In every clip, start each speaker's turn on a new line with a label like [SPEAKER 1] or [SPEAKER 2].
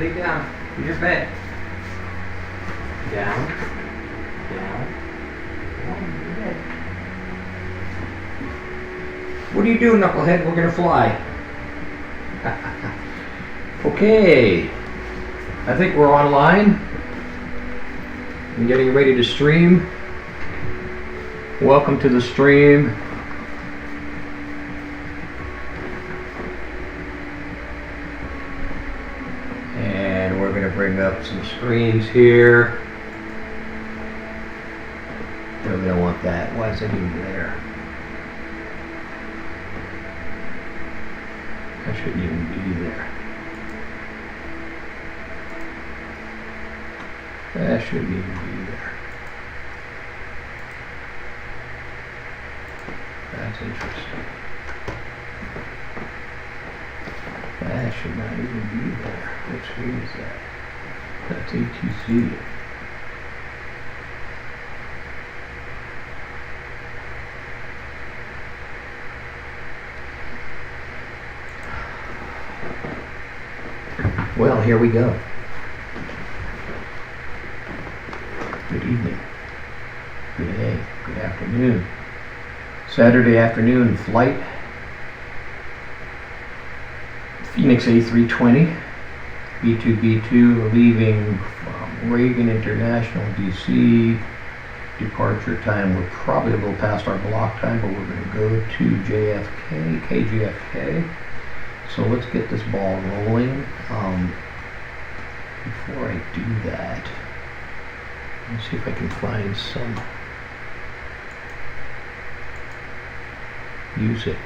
[SPEAKER 1] lay down. In your bed. Down. Down. Down in your bed. What do you do, knucklehead? We're gonna fly. Okay. I think we're online. I'm getting ready to stream. Welcome to the stream. And we're going to bring up some screens here. No, we don't want that. Why is it even there? That shouldn't even be there. That shouldn't even be there. That's interesting. That should not even be there. Which screen is that? That's ATC. Well, here we go. Good evening. Good day. Good afternoon. Saturday afternoon flight. Phoenix A320. B2B2 leaving from Reagan International, DC. Departure time, we're probably a little past our block time, but we're going to go to JFK, KJFK. So let's get this ball rolling. Before I do that, let's see if I can find some music.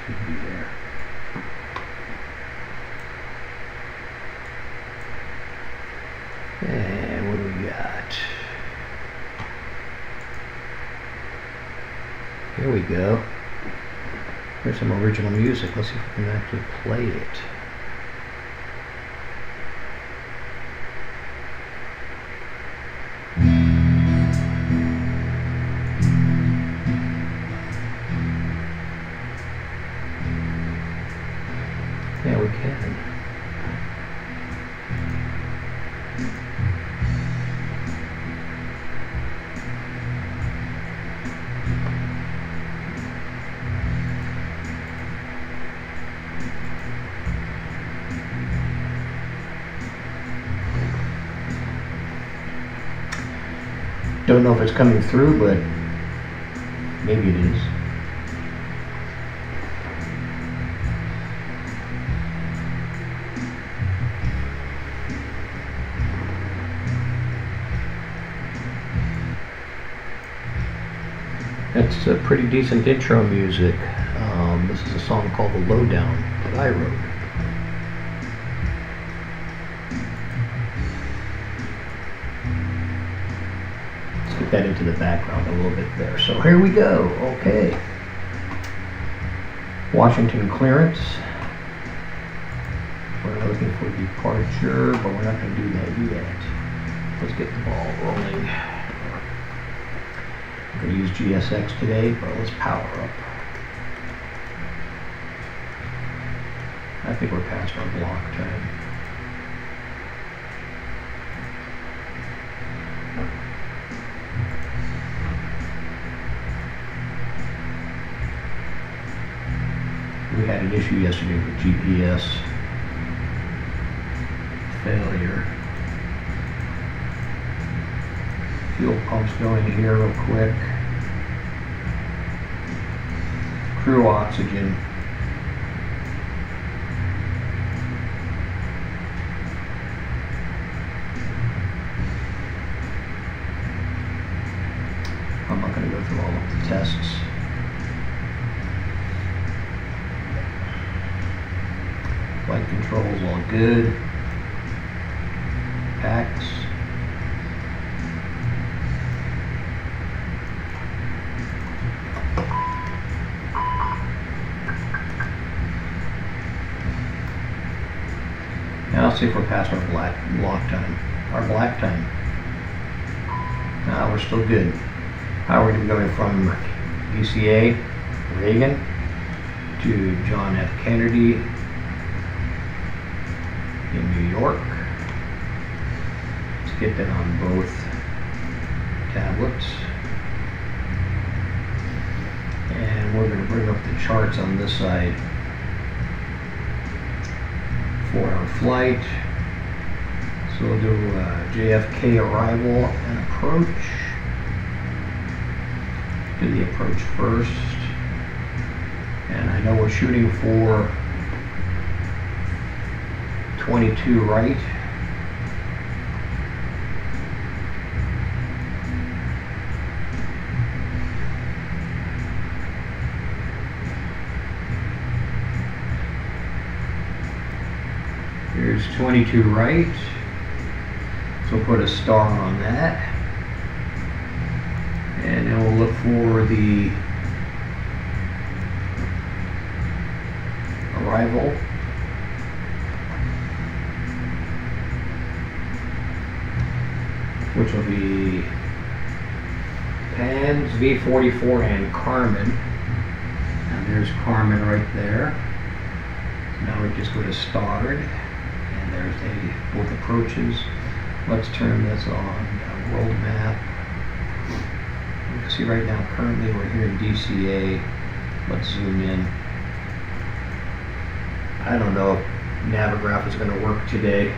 [SPEAKER 1] Should be there. And what do we got? Here we go. Here's some original music. Let's see if we can actually play it. Yeah, we can. Don't know if it's coming through, but maybe it is. It's a pretty decent intro music. This is a song called The Lowdown that I wrote. Let's get that into the background a little bit there. So here we go. Okay. Washington clearance. We're looking for departure, but we're not going to do that yet. Let's get the ball rolling. I'm going to use GSX today, but let's power up. I think we're past our block time. We had an issue yesterday with GPS failure. Fuel pumps going here real quick. Crew oxygen. I'm not going to go through all of the tests. Flight controls all good. Packs. Now let's see if we're past our block time. Our black time. We're still good. We're going to be going from DCA, Reagan, to John F. Kennedy in New York. Let's get that on both tablets. And we're going to bring up the charts on this side for our flight. So we'll do JFK arrival and approach. Do the approach first. And I know we're shooting for 22 right. Here's 22 right. So we'll put a star on that. And then we'll look for the arrival. Which will be Pans, V44, and Carmen. And there's Carmen right there. Now we just go to starred. And there's both approaches. Let's turn this on world map. You can see right now currently we're here in DCA. Let's zoom in. I don't know if Navigraph is going to work today.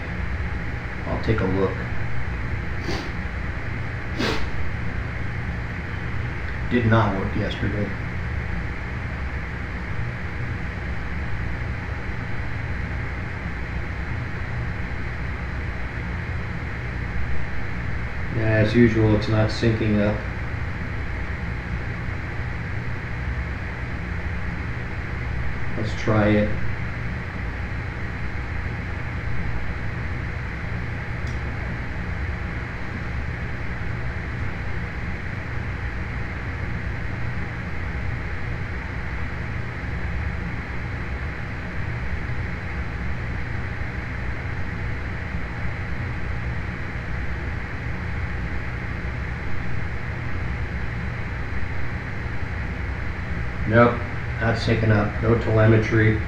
[SPEAKER 1] I'll take a look. Did not work yesterday. Yeah, as usual, it's not syncing up. Let's try it. Nope, not syncing up. No telemetry.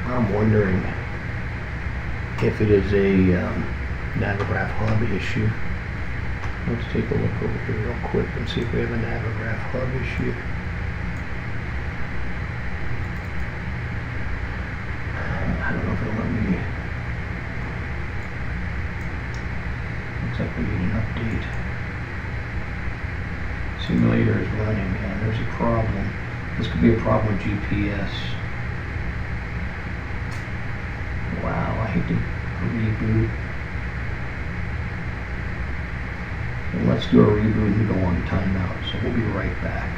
[SPEAKER 1] I'm wondering if it is a Navigraph hub issue. Let's take a look over here real quick and see if we have a Navigraph hub issue. I don't know if it'll let me. Looks like we need an update. Simulator is running, and there's a problem. This could be a problem with GPS. Wow, I hate to reboot. And let's do a reboot and go on timeout, so we'll be right back.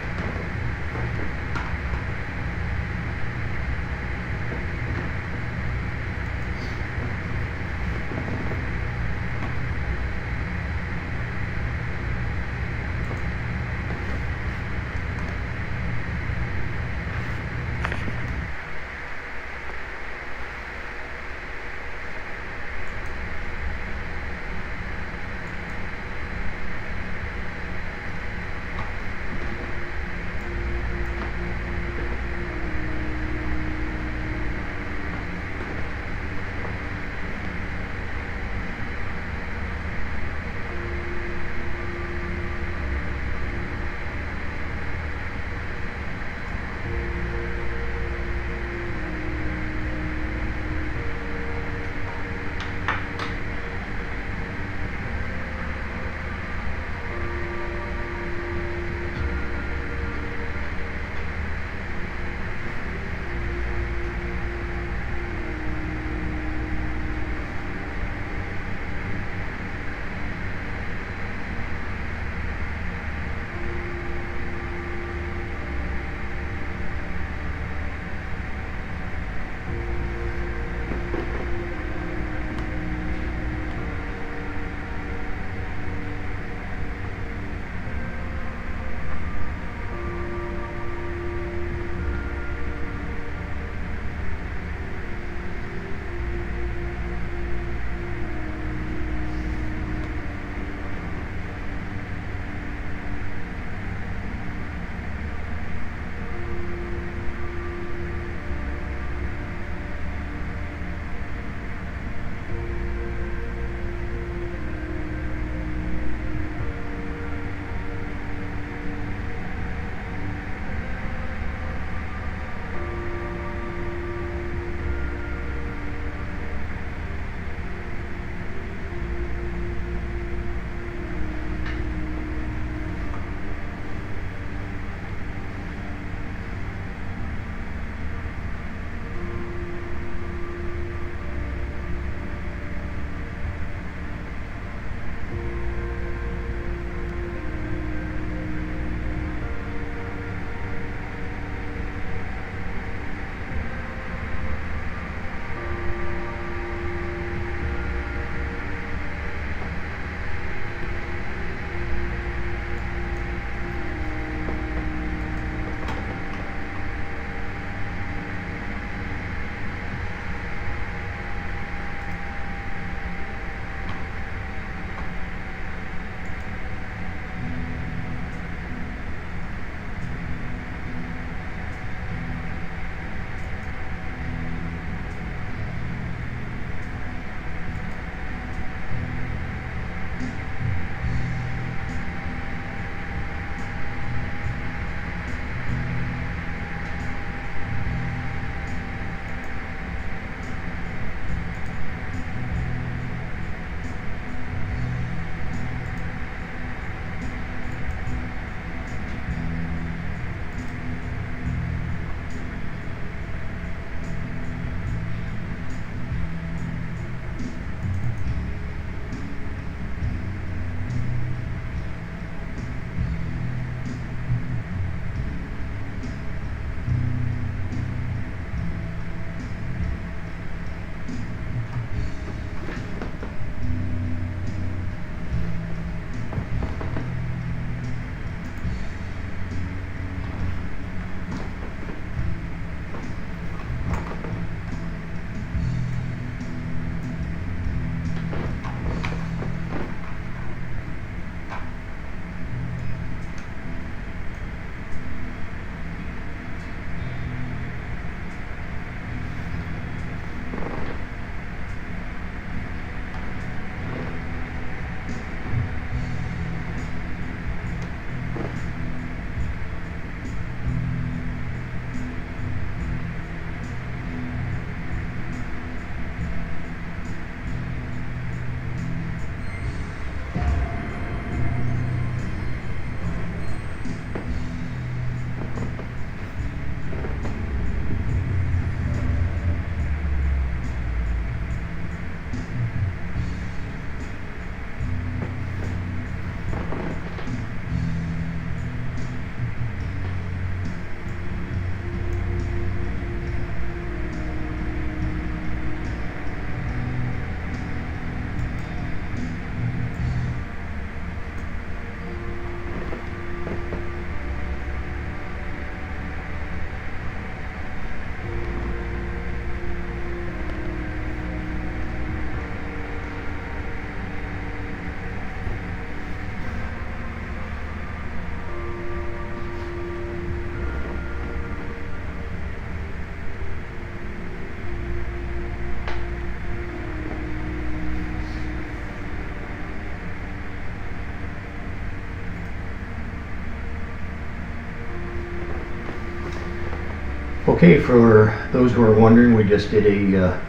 [SPEAKER 1] Okay, for those who are wondering, we just did a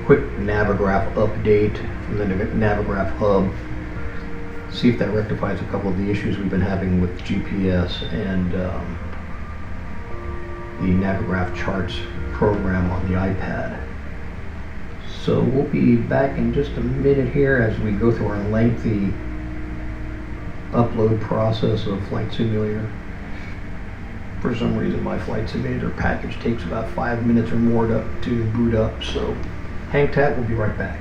[SPEAKER 1] quick Navigraph update from the Navigraph hub. See if that rectifies a couple of the issues we've been having with GPS and the Navigraph charts program on the iPad. So we'll be back in just a minute here as we go through our lengthy upload process of Flight Simulator. For some reason my Flight Simulator package takes about 5 minutes or more to boot up, so hang tight, we'll be right back.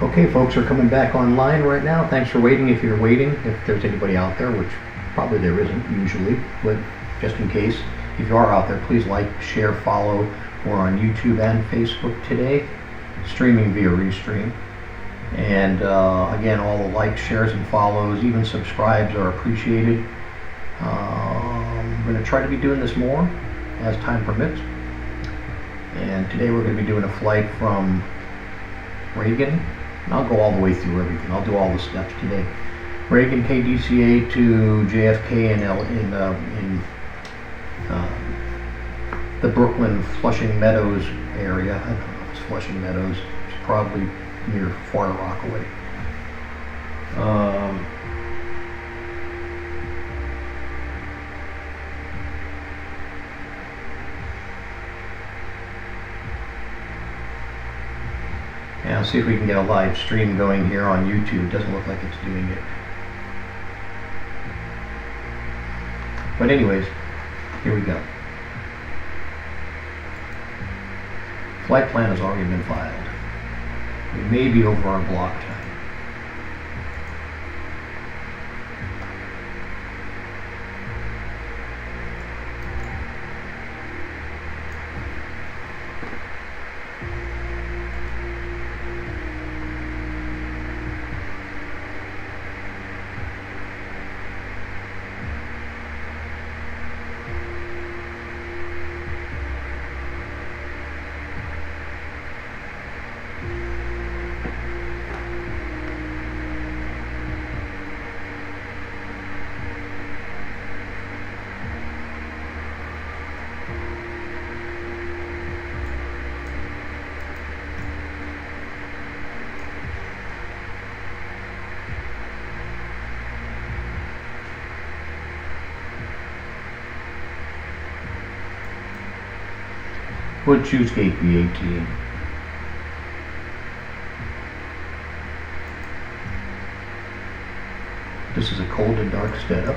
[SPEAKER 1] Okay, folks are coming back online right now. Thanks for waiting if you're waiting, if there's anybody out there, which probably there isn't usually, but just in case, if you are out there, please like, share, follow. We're on YouTube and Facebook today, streaming via Restream. And again, all the likes, shares, and follows, even subscribes are appreciated. I'm going to try to be doing this more as time permits. And today we're going to be doing a flight from Reagan. And I'll go all the way through everything. I'll do all the steps today. Reagan KDCA to JFK in the Brooklyn Flushing Meadows area. I don't know if it's Flushing Meadows. It's probably near Far Rockaway. And I'll see if we can get a live stream going here on YouTube. It doesn't look like it's doing it. But anyways, here we go. Flight plan has already been filed. We may be over our block time. Would choose gate B18. This is a cold and dark startup.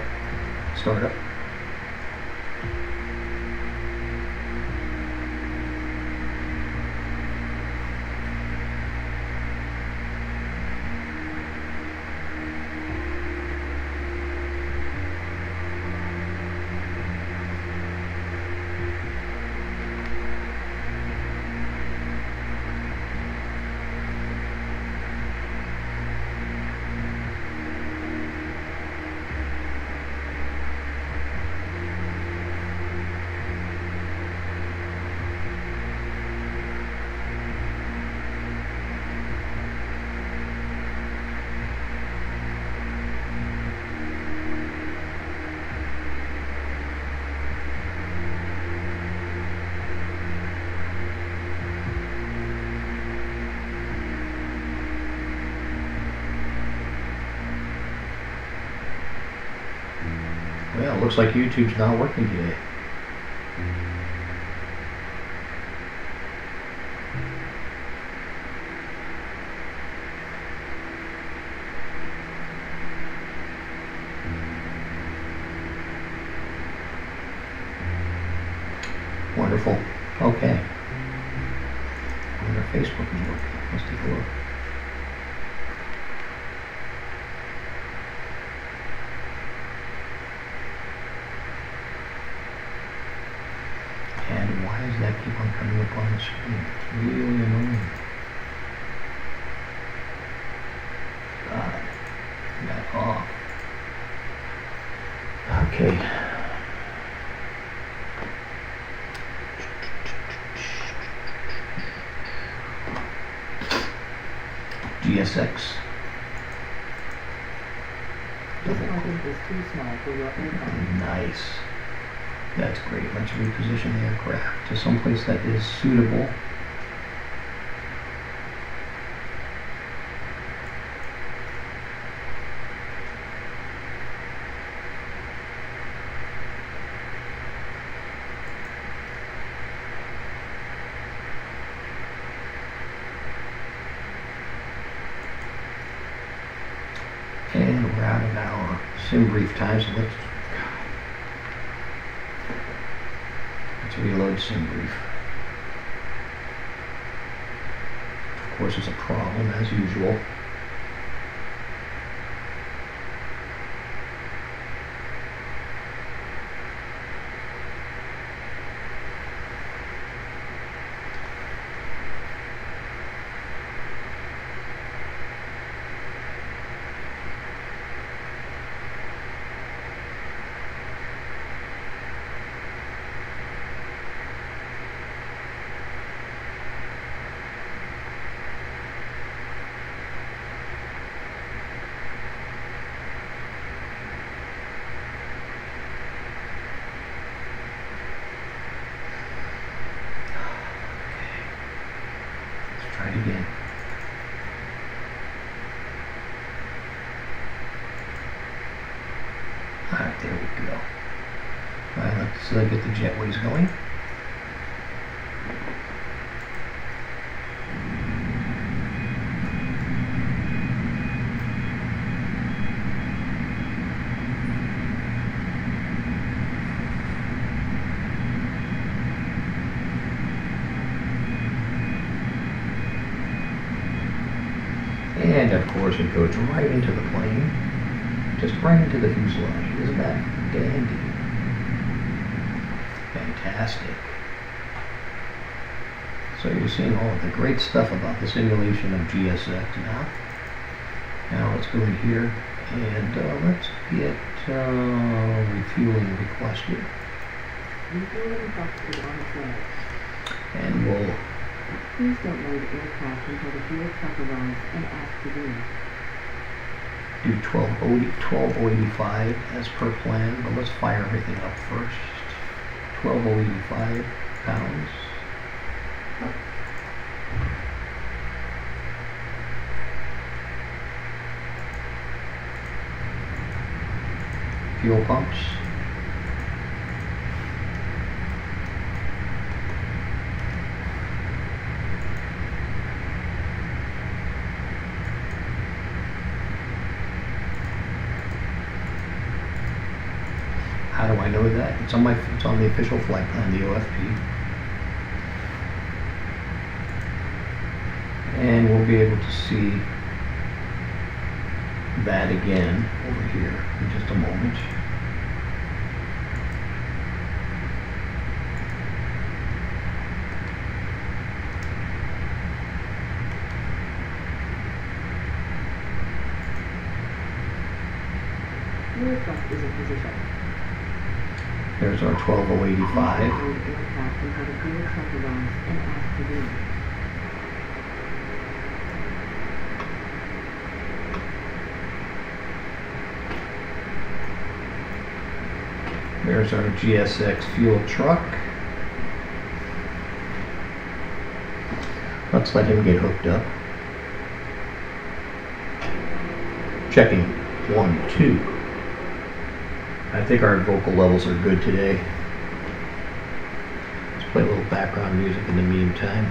[SPEAKER 1] Well, looks like YouTube's not working today. Wonderful. Okay. I wonder if Facebook is working. Let's take a look. And why does that keep on coming up on the screen? It's really annoying. God, turn that off. Okay. GSX.
[SPEAKER 2] This content is too small for your income.
[SPEAKER 1] Nice. That's great. Let's reposition the aircraft to someplace that is suitable. And we're out of our sim brief time, so let's reload sim brief. Of course, it's a problem as usual. get the jetways going. And of course it goes right into the plane, just right into the fuselage. Isn't that dandy? Fantastic. So you're seeing all of the great stuff about the simulation of GSX now. Now let's go in here and let's get refueling requested.
[SPEAKER 2] Refueling requested on its way.
[SPEAKER 1] And we'll
[SPEAKER 2] Please don't load aircraft until the fuel truck arrives and ask to do it.
[SPEAKER 1] do 1285 as per plan, but let's fire everything up first. 1285 pounds. Fuel pumps. How do I know that? It's on the official flight plan, the OFP. And we'll be able to see that again over here in just a moment.
[SPEAKER 2] Fuel truck is in position.
[SPEAKER 1] There's our 12085.
[SPEAKER 2] Load aircraft until the fuel truck arrives and ask to do it.
[SPEAKER 1] There's our GSX fuel truck. Let's let him get hooked up. Checking. 1, 2. I think our vocal levels are good today. Let's play a little background music in the meantime.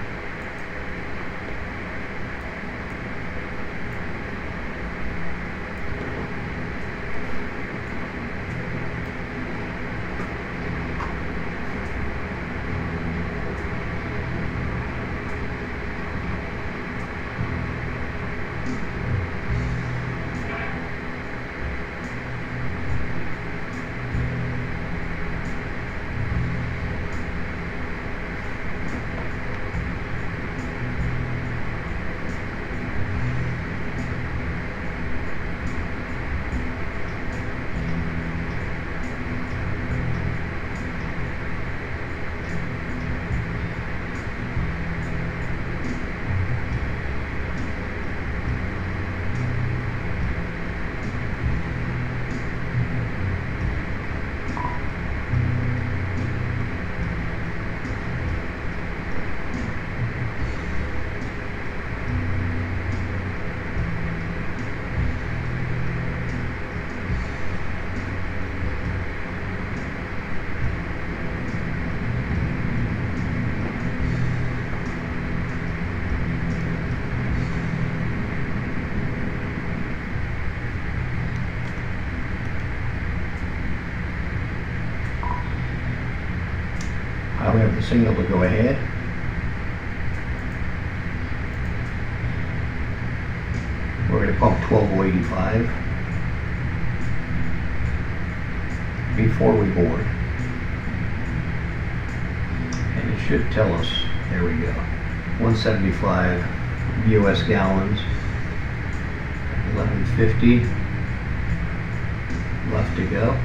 [SPEAKER 1] We have the signal to go ahead. We're going to pump 12085 before we board. And it should tell us, there we go, 175 US gallons, 1150 left to go.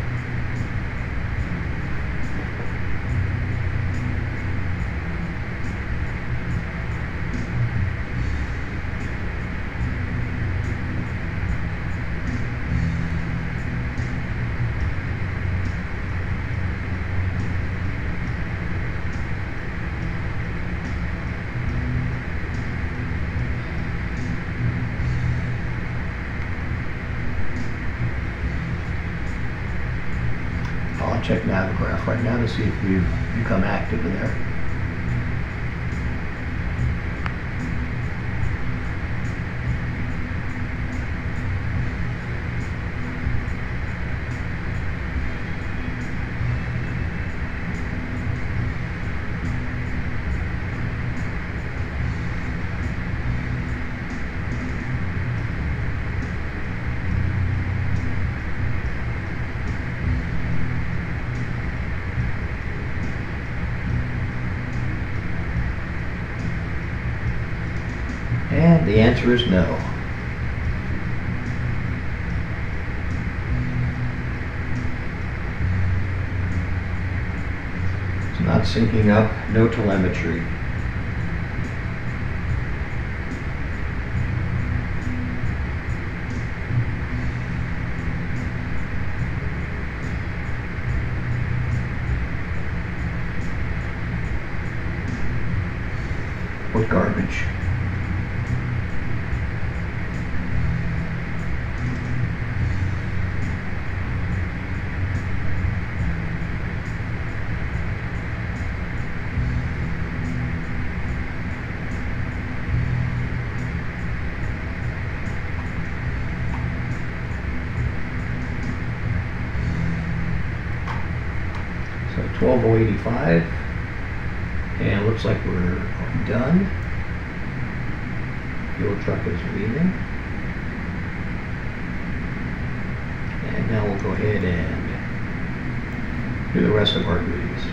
[SPEAKER 1] nav graph right now to see if we've become active in there. And the answer is no. It's not syncing up, no telemetry. What garbage. So 12:085, and it looks like we're done. Fuel truck is leaving. And now we'll go ahead and do the rest of our duties.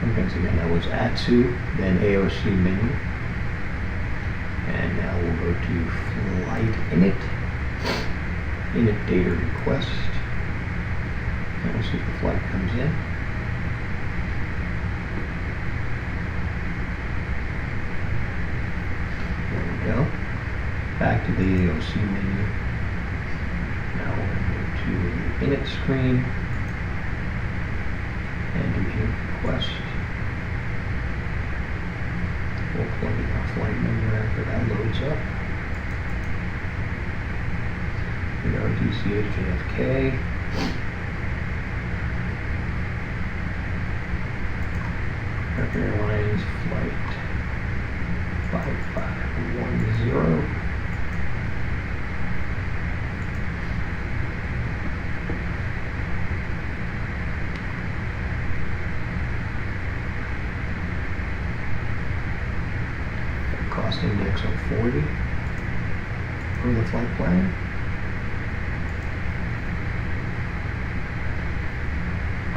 [SPEAKER 1] And once again, that was ATSU, then AOC menu. And now we'll go to flight init data request. And we'll see if the flight comes in. There we go. Back to the AOC menu. Now we're going to go to the init screen and do init request. We'll plug in our flight number after that loads up. We are DCH JFK. American Airlines flight 5510. Cost index of 40 for the flight plan.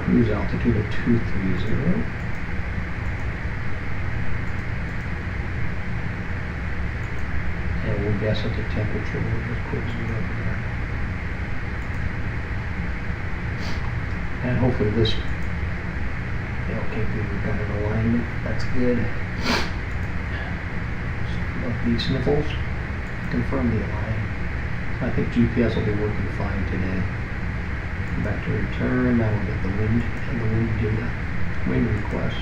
[SPEAKER 1] Cruise altitude of 230. And we'll guess at the temperature. We'll just put 0 there. And hopefully this, okay, we've got an alignment. That's good. These sniffles confirm the alignment. I think GPS will be working fine today. Go back to return. Now we'll get the wind and the wind data, wind request.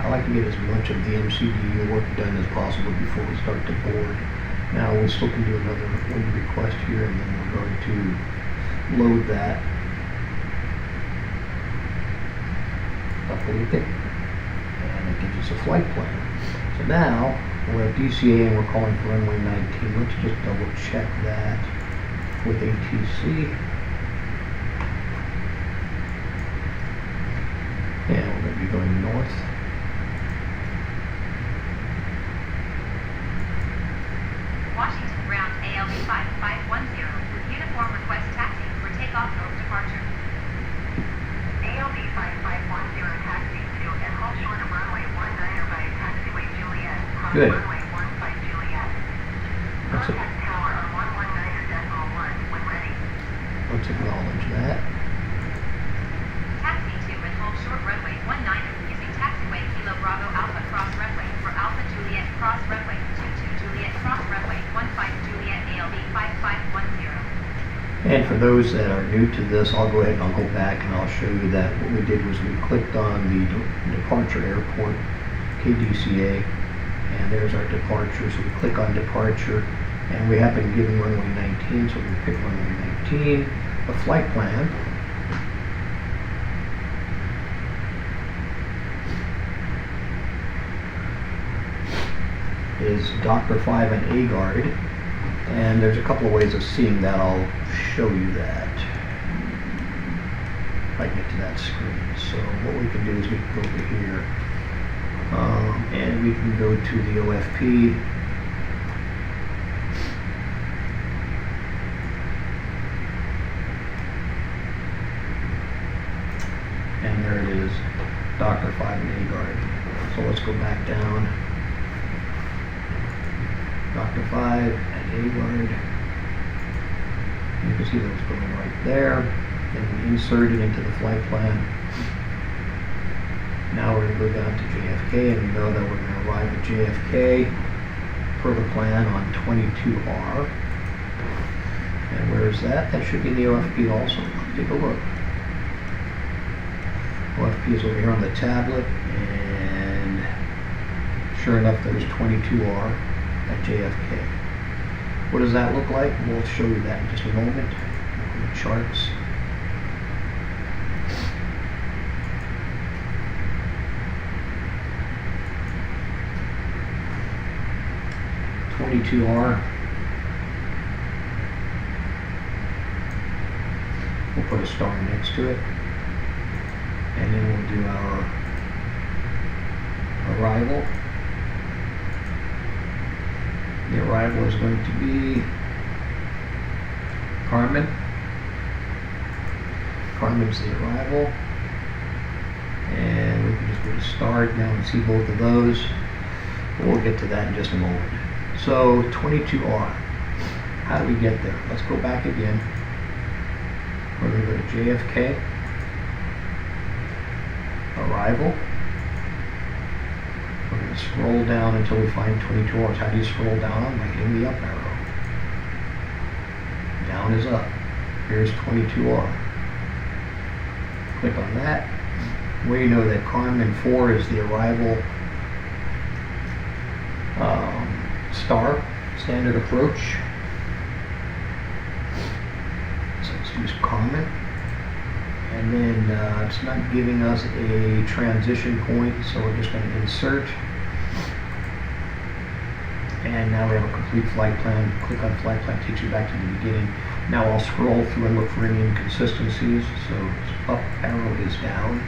[SPEAKER 1] I like to get as much of the MCDU work done as possible before we start to board. Now we still can do another wind request here, and then we're going to load that. Upload it, and it gives us a flight plan. So now we're at DCA and we're calling for runway 19. Let's just double check that with ATC. And we're going to be going north.
[SPEAKER 3] Washington ground ALB 5510 with uniform request taxi for takeoff or departure. ALB 5510 taxi to and hold short of runway 19 by taxiway Juliet.
[SPEAKER 1] Good.
[SPEAKER 3] Runway 15 Juliet. Contact tower on 119.1 when ready.
[SPEAKER 1] Let's acknowledge that.
[SPEAKER 3] Taxi to and hold short runway 19 using taxiway Kilo Bravo Alpha cross runway for Alpha Juliet cross runway 22 Juliet cross runway 15 Juliet ALB 5510.
[SPEAKER 1] And for those that are new to this, I'll go ahead and I'll go back and I'll show you that what we did was we clicked on the departure airport, KDCA, and there's our departure. So we click on departure, and we happen to give them runway 19, so we pick runway 19. The flight plan is Dr. 5 and A-Guard, and there's a couple of ways of seeing that. I'll show you that if I get to that screen. So what we can do is we can go over here, and we can go to the OFP. And there it is, Dr. 5 and A-Guard. So let's go back down. Dr. 5 and A-Guard. You can see that it's going right there. Then we insert it into the flight plan. Now we're going to go down to JFK, and we know that we're going to arrive at JFK per the plan on 22R. And where is that? That should be in the OFP also. Let's take a look. OFP is over here on the tablet, and sure enough, there's 22R at JFK. What does that look like? We'll show you that in just a moment. Look at the charts. R. We'll put a star next to it, and then we'll do our arrival. The arrival is going to be Carmen. Carmen's the arrival, and we can just go to start now and see both of those. We'll get to that in just a moment. So 22R, how do we get there? Let's go back again. We're going to go to JFK, arrival. We're going to scroll down until we find 22R. How do you scroll down? By hitting the up arrow. Down is up. Here's 22R. Click on that. We know that Carmen 4 is the arrival star, standard approach. So let's use Carmen. And then it's not giving us a transition point, so we're just going to insert. And now we have a complete flight plan. Click on flight plan, takes you back to the beginning. Now I'll scroll through and look for any inconsistencies. So up arrow is down.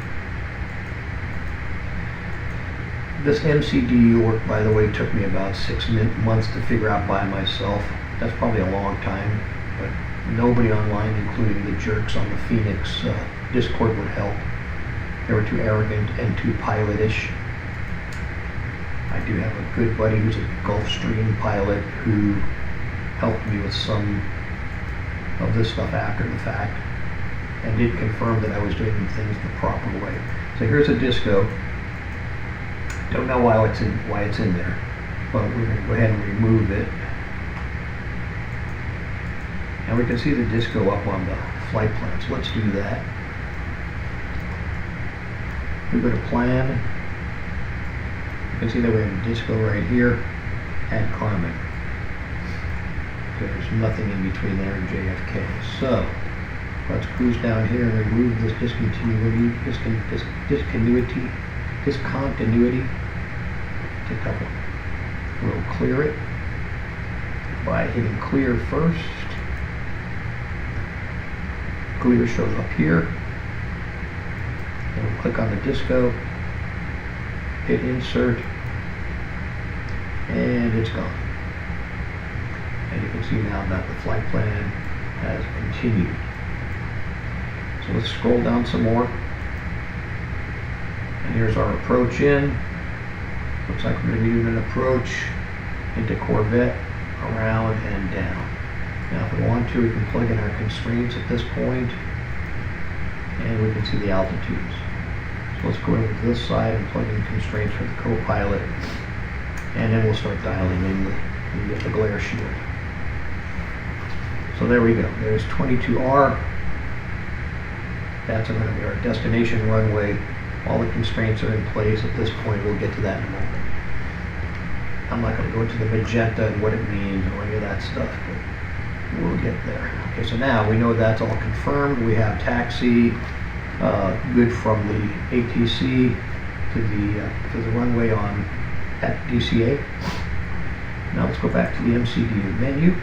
[SPEAKER 1] This MCDU work, by the way, took me about 6 months to figure out by myself. That's probably a long time, but nobody online, including the jerks on the Phoenix Discord, would help. They were too arrogant and too pilotish. I do have a good buddy who's a Gulfstream pilot who helped me with some of this stuff after the fact and did confirm that I was doing things the proper way. So here's a disco. Don't know why it's in there, but we're going to go ahead and remove it. And we can see the disco up on the flight plan, so let's do that. We go to plan. You can see that we have a disco right here at Carmen. So there's nothing in between there and JFK. So let's cruise down here and remove this discontinuity. Take that one. We'll clear it by hitting clear first. Clear shows up here. And we'll click on the disco, hit insert, and it's gone. And you can see now that the flight plan has continued. So let's scroll down some more. And here's our approach in. Looks like we're going to be doing an approach into Corvette, around and down. Now if we want to, we can plug in our constraints at this point, and we can see the altitudes. So let's go over to this side and plug in constraints for the co-pilot, and then we'll start dialing in the glare shield. So there we go. There's 22R. That's going to be our destination runway. All the constraints are in place at this point. We'll get to that in a moment. I'm not going to go into the magenta and what it means or any of that stuff, but we'll get there. Okay, so now we know that's all confirmed. We have taxi good from the ATC to the runway on at DCA. Now let's go back to the MCDU menu,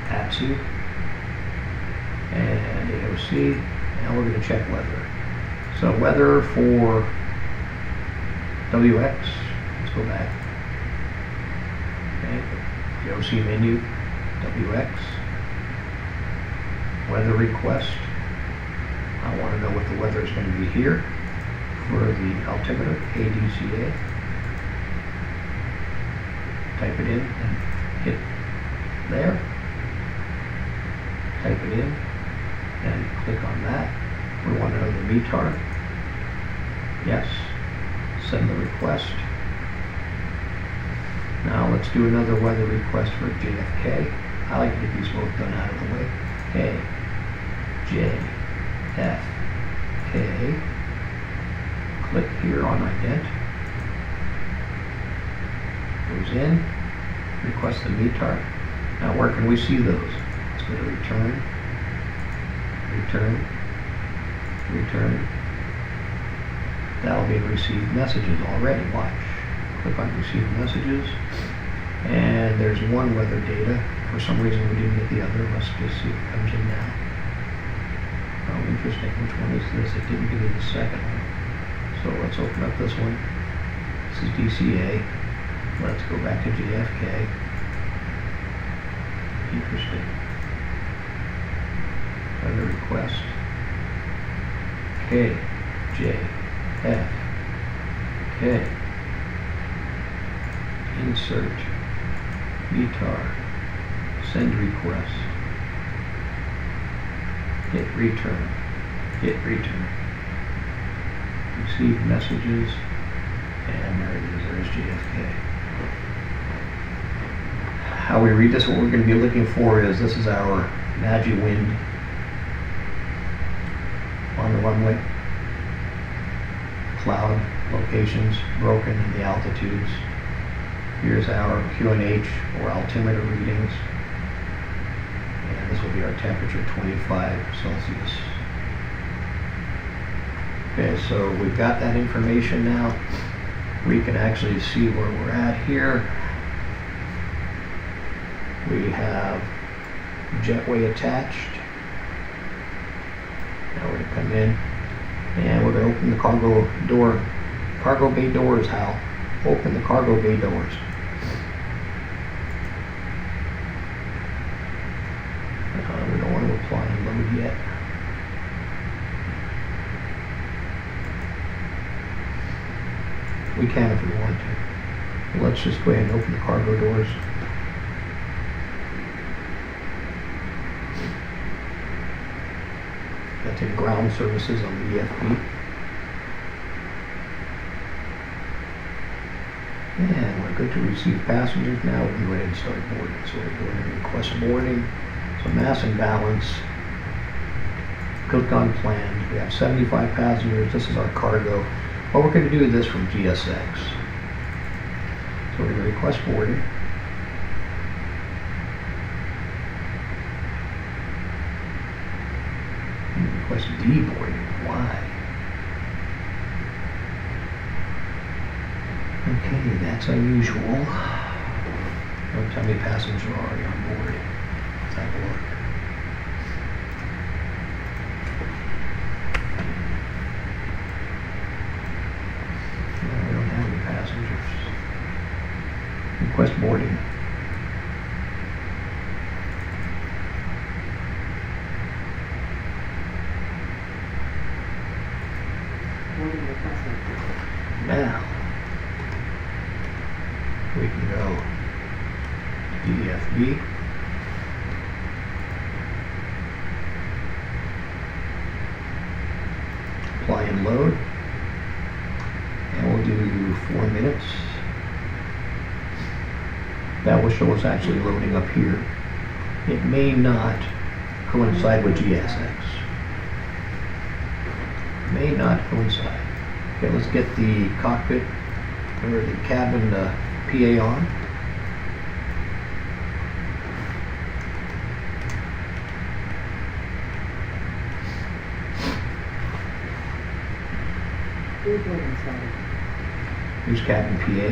[SPEAKER 1] ATSU, and AOC. Now we're going to check weather. So weather for WX, let's go back. Okay, the AOC menu, WX, weather request. I want to know what the weather is going to be here for the altimeter, ADCA. Type it in and hit there. Type it in and click on that. We want to know the METAR. Yes. Send the request. Now let's do another weather request for JFK. I like to get these both done out of the way. A, J, F, K. Click here on ident. Goes in. Request the METAR. Now where can we see those? Let's go to return. Return. Return. That'll be received messages already. Watch. Click on receive messages. And there's one weather data. For some reason we didn't get the other. Let's just see if it comes in now. Oh, interesting. Which one is this? It didn't give me the second one. So let's open up this one. This is DCA. Let's go back to JFK. Interesting. Weather request. K, J, F, K. Insert. METAR. Send request. Hit return. Hit return. Receive messages. And there it is. There's JFK. How we read this, what we're going to be looking for is this is our Magi wind on the runway. Cloud locations broken in the altitudes. Here's our QNH or altimeter readings. And this will be our temperature, 25 Celsius. Okay, so we've got that information now. We can actually see where we're at here. We have jetway attached. Now we're going to come in and we're going to open the cargo door. Cargo bay doors, Hal. Open the cargo bay doors. We don't want to apply and load yet. We can if we want to. Let's just go ahead and open the cargo doors. That's in ground services on the EFB. And we're good to receive passengers now. We can go ahead and start boarding. So we're going to request boarding. So mass and balance. Click on planned. We have 75 passengers. This is our cargo. Well, we're going to do this from GSX. So we're going to request boarding. Request deboarding. Why? Okay, that's unusual. Don't tell me passengers are already on board. Let's have a look. No, we don't have any passengers. Request boarding.
[SPEAKER 2] Boarding requested.
[SPEAKER 1] Now, we can go to EFB. Apply and load. And we'll do 4 minutes. That will show us actually loading up here. it may not coincide with GSX. May not coincide. Okay, let's get the cockpit or the cabin PA on.
[SPEAKER 2] Recording started.
[SPEAKER 1] Here's cabin PA.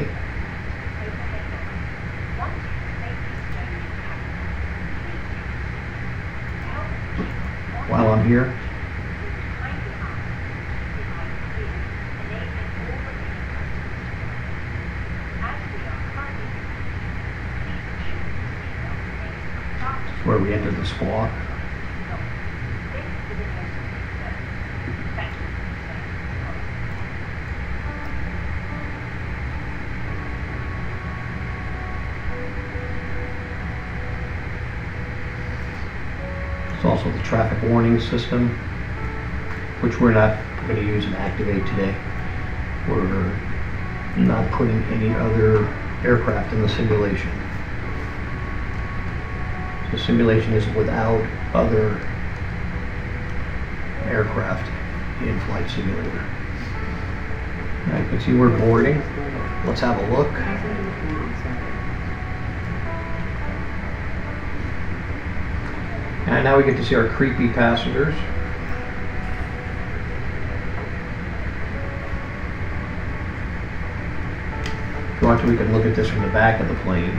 [SPEAKER 1] While I'm here, this is where we enter the squawk. It's also the traffic warning system, which we're not going to use and activate today. We're not putting any other aircraft in the simulation. The simulation is without other aircraft in Flight Simulator. Now you can see we're boarding. Let's have a look.
[SPEAKER 2] Passenger recording started.
[SPEAKER 1] And now we get to see our creepy passengers. If you want to, we can look at this from the back of the plane.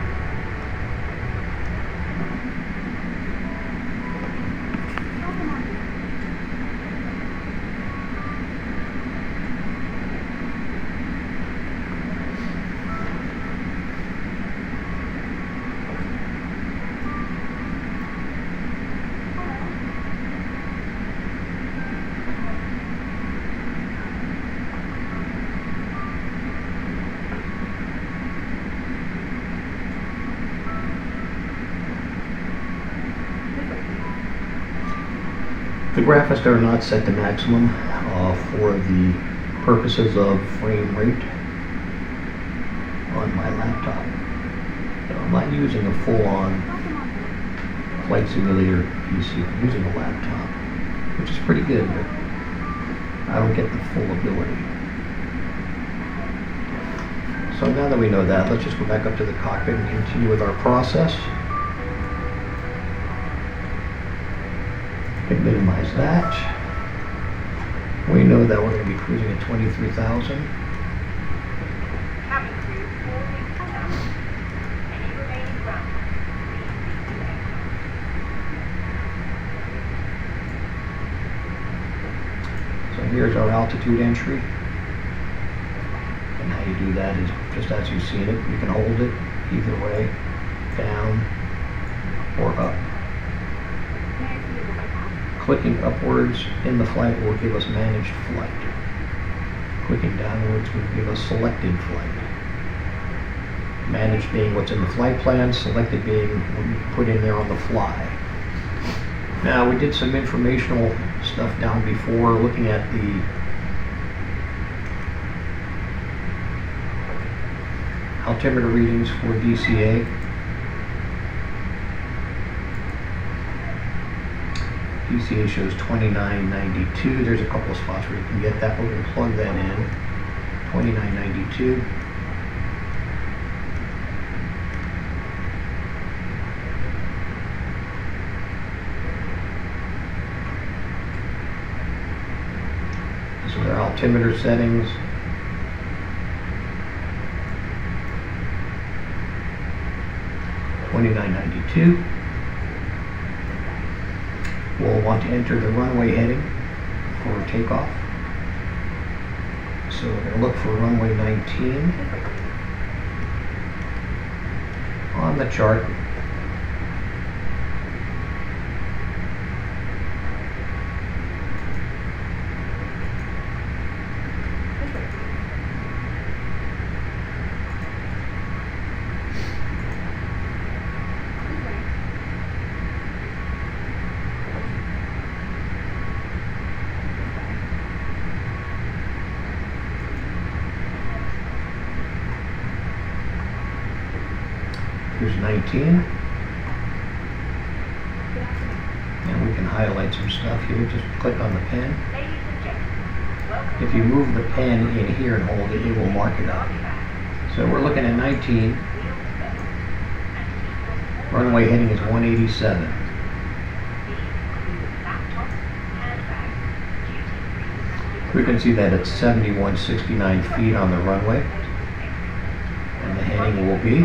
[SPEAKER 1] The graphics are not set to maximum for the purposes of frame rate on my laptop. So I'm not using a full-on Flight Simulator PC. I'm using a laptop, which is pretty good, but I don't get the full ability. So now that we know that, let's just go back up to the cockpit and continue with our process. Can minimize that. We know that we're going to be cruising at 23,000.
[SPEAKER 3] Cabin crew, all things down. Any remaining ground, please be
[SPEAKER 1] So here's our altitude entry. And how you do that is just as you've seen it. You can hold it either way, down or up. Clicking upwards in the flight will give us managed flight. Clicking downwards will give us selected flight. Managed being what's in the flight plan, selected being what you put in there on the fly. Now we did some informational stuff down before, looking at the altimeter readings for DCA. DCA shows 2992. There's a couple of spots where you can get that. We're going to plug that in. 2992. These are their altimeter settings. $29.92. We'll want to enter the runway heading for takeoff. So we're going to look for runway 19 on the chart. Here's 19. highlight some stuff here. Just click on the pen.
[SPEAKER 3] Ladies and gentlemen, welcome
[SPEAKER 1] If you move the pen in here and hold it, it will mark it up. So we're looking at 19. Runway heading is 187. We can see that it's 7169 feet on the runway. And the heading will be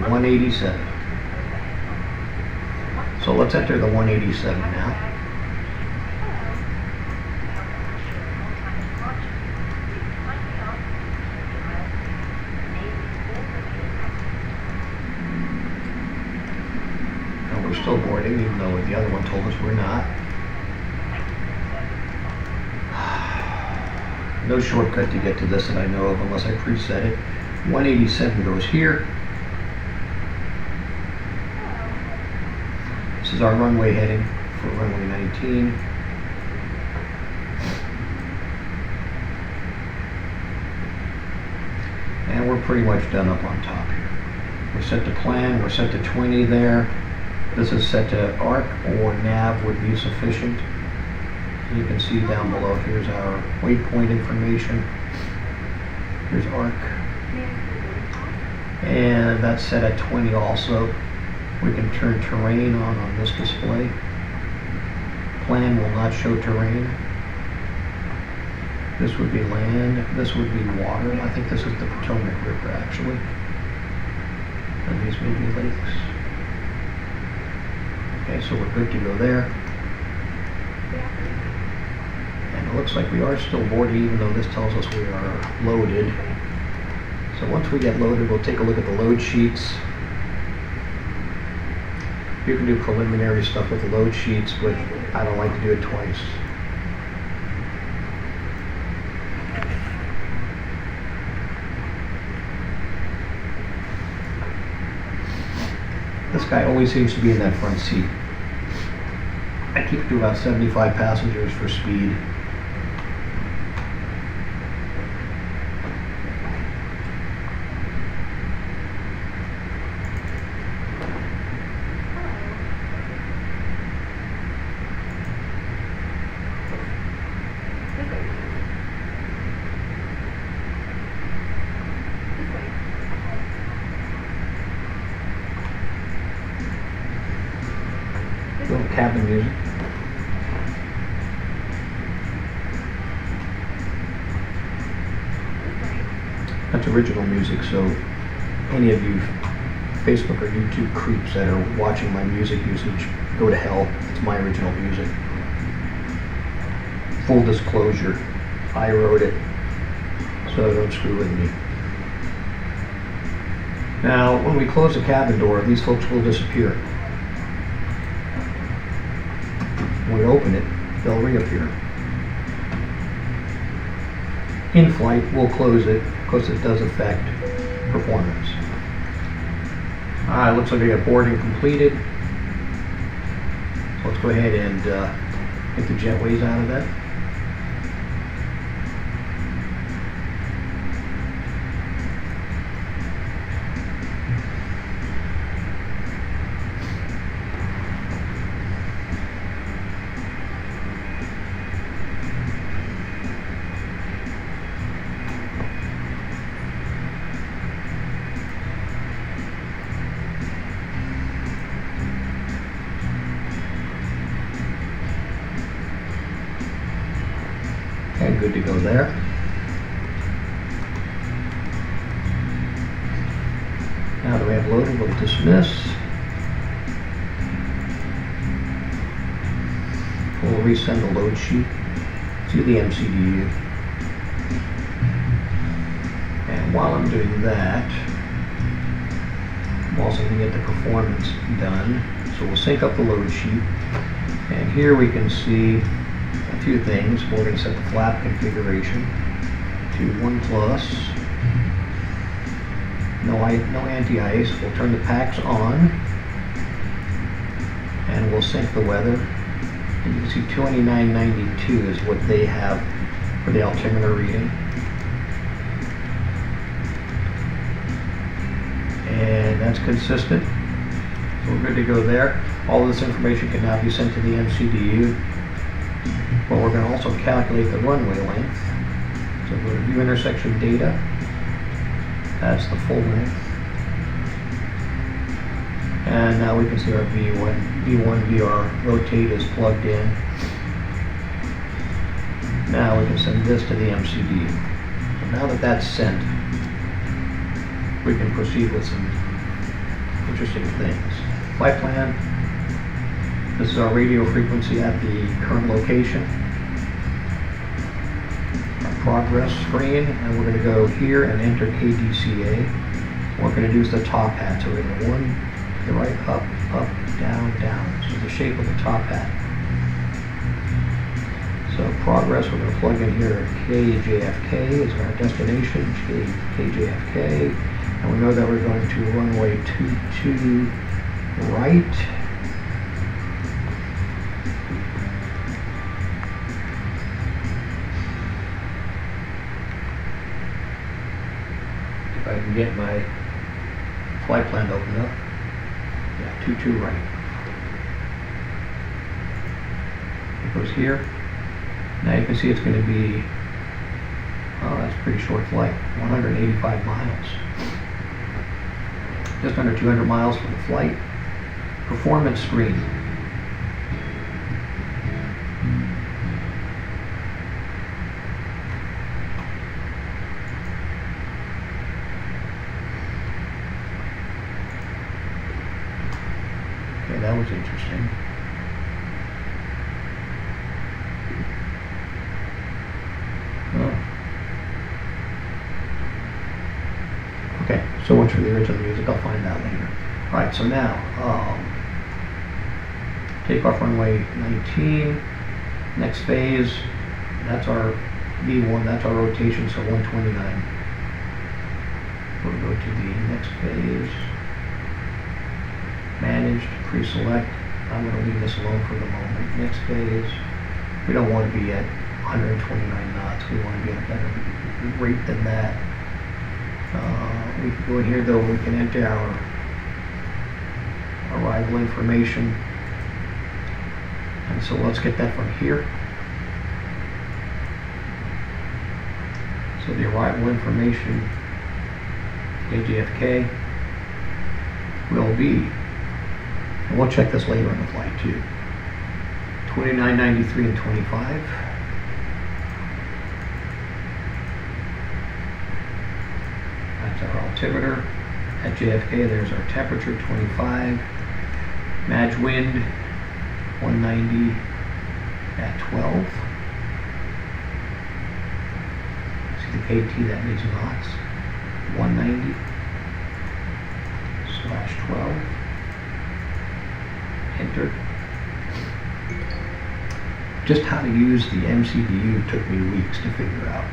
[SPEAKER 1] 187. So let's enter the 187 now. And we're still boarding, even though the other one told us we're not. No shortcut to get to this that I know of unless I preset it. 187 goes here. This is our runway heading for runway 19. And we're pretty much done up on top here. We're set to plan, we're set to 20 there. This is set to arc or nav would be sufficient. You can see down below, here's our waypoint information. Here's arc. And that's set at 20 also. We can turn terrain on this display. Plan will not show terrain. This would be land, this would be water. I think this is the Potomac River actually. And these may be lakes. Okay, so we're good to go there. And it looks like we are still boarded even though this tells us we are loaded. So once we get loaded, we'll take a look at the load sheets. You can do preliminary stuff with the load sheets, but I don't like to do it twice. This guy always seems to be in that front seat. I keep it to about 75 passengers for speed. Little cabin music. That's original music, so any of you Facebook or YouTube creeps that are watching my music usage, go to hell. It's my original music. Full disclosure, I wrote it, so don't screw with me. Now, when we close the cabin door, these folks will disappear. When we open it, they'll reappear. In flight, we'll close it because it does affect performance. Alright, looks like we have boarding completed. So let's go ahead and get the jetways out of that. Okay, good to go there. Now that we have loaded, we'll dismiss. We'll resend the load sheet to the MCDU. And while I'm doing that, I'm also going to get the performance done. So we'll sync up the load sheet. And here we can see a few things. We're going to set the flap configuration to 1+. No anti-ice. We'll turn the packs on. And we'll sync the weather. And you can see 2992 is what they have for the altimeter reading. And that's consistent. So we're good to go there. All this information can now be sent to the MCDU. But we're going to also calculate the runway length. So go to View Intersection Data. That's the full length. And now we can see our V1 VR rotate is plugged in. Now we can send this to the MCDU. So now that that's sent, we can proceed with some interesting things. Flight plan. This is our radio frequency at the current location. Our progress screen, and we're going to go here and enter KDCA. What we're going to do is the top hat. So we're going to 1 to the right, up, up, down, down. So the shape of the top hat. So progress, we're going to plug in here KJFK is our destination, KJFK. And we know that we're going to runway 22 right. If I can get my flight plan to open up. Yeah, 22 right. It goes here. Now you can see it's going to be, oh, that's a pretty short flight, 185 miles. Just under 200 miles for the flight. Performance screen. Okay, that was interesting. Okay, so much for the original music, I'll find that later. Alright, so now, takeoff runway 19, next phase, that's our V1, that's our rotation, so 129. We'll go to the next phase, managed, pre-select. I'm going to leave this alone for the moment. Next phase, we don't want to be at 129 knots, we want to be at a better rate than that. We can go in here though, we can enter our arrival information. And so let's get that from here. So the arrival information, KJFK, will be, and we'll check this later on the flight too, 2993 and 25. That's our altimeter. At JFK, there's our temperature, 25. Match wind, 190 at 12. See the KT, that means knots. 190/12. Enter. Just how to use the MCDU took me weeks to figure out.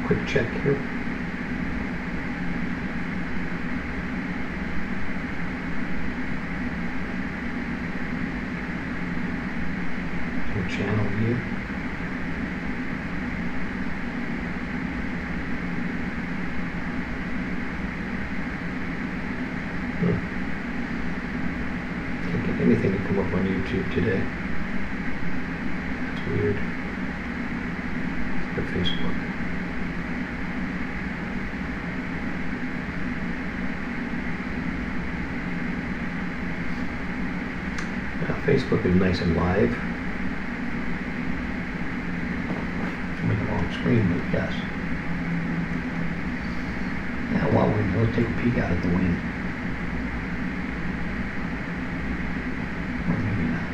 [SPEAKER 1] Quick check here. Channel view. Can't get anything to come up on YouTube today. That's weird. Let's go to Facebook. Now Facebook is nice and live. Screen, but yes. Now while we'll take a peek out at the wing. Or maybe not.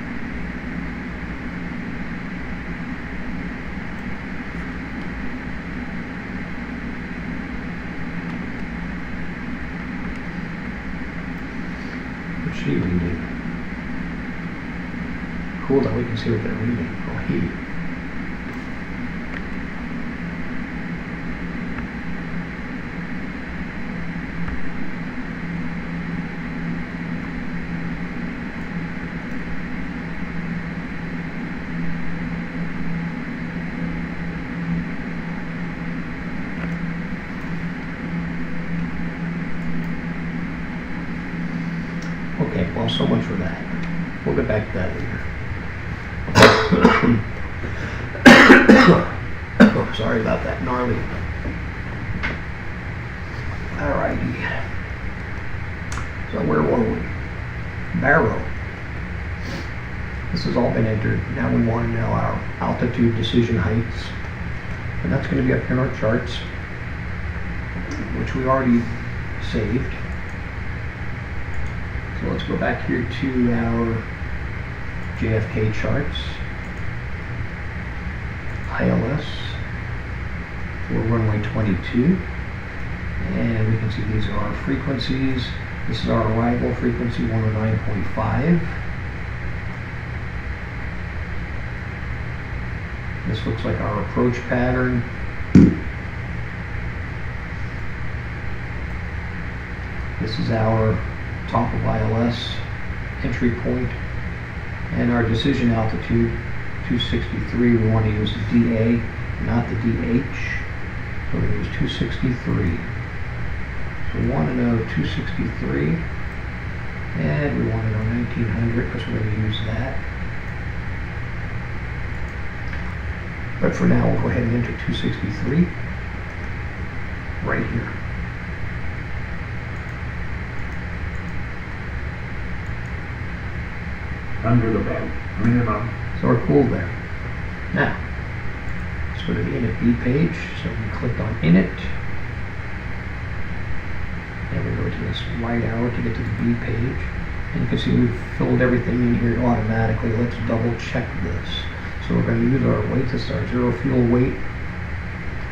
[SPEAKER 1] What's she reading? Cool that we can see what they're reading. Oh, he. so much for that. We'll get back to that later. Oh, sorry about that, gnarly. Alrighty. So where were we? Barrow. This has all been entered. Now we want to know our altitude decision heights. And that's going to be up here in our charts, which we already saved. So let's go back here to our JFK charts. ILS for runway 22. And we can see these are our frequencies. This is our arrival frequency, 109.5. This looks like our approach pattern. This is our top of ILS entry point, and our decision altitude, 263. We want to use the DA, not the DH. So we're going to use 263. So we want to know 263, and we want to know 1900 because we're going to use that. But for now, we'll go ahead and enter 263 right here.
[SPEAKER 4] Under about minimum.
[SPEAKER 1] So we're cool there. Now, let's go to the init B page. So we clicked on init. And we go to this right arrow to get to the B page. And you can see we've filled everything in here automatically. Let's double check this. So we're going to use our weight. This is our zero fuel weight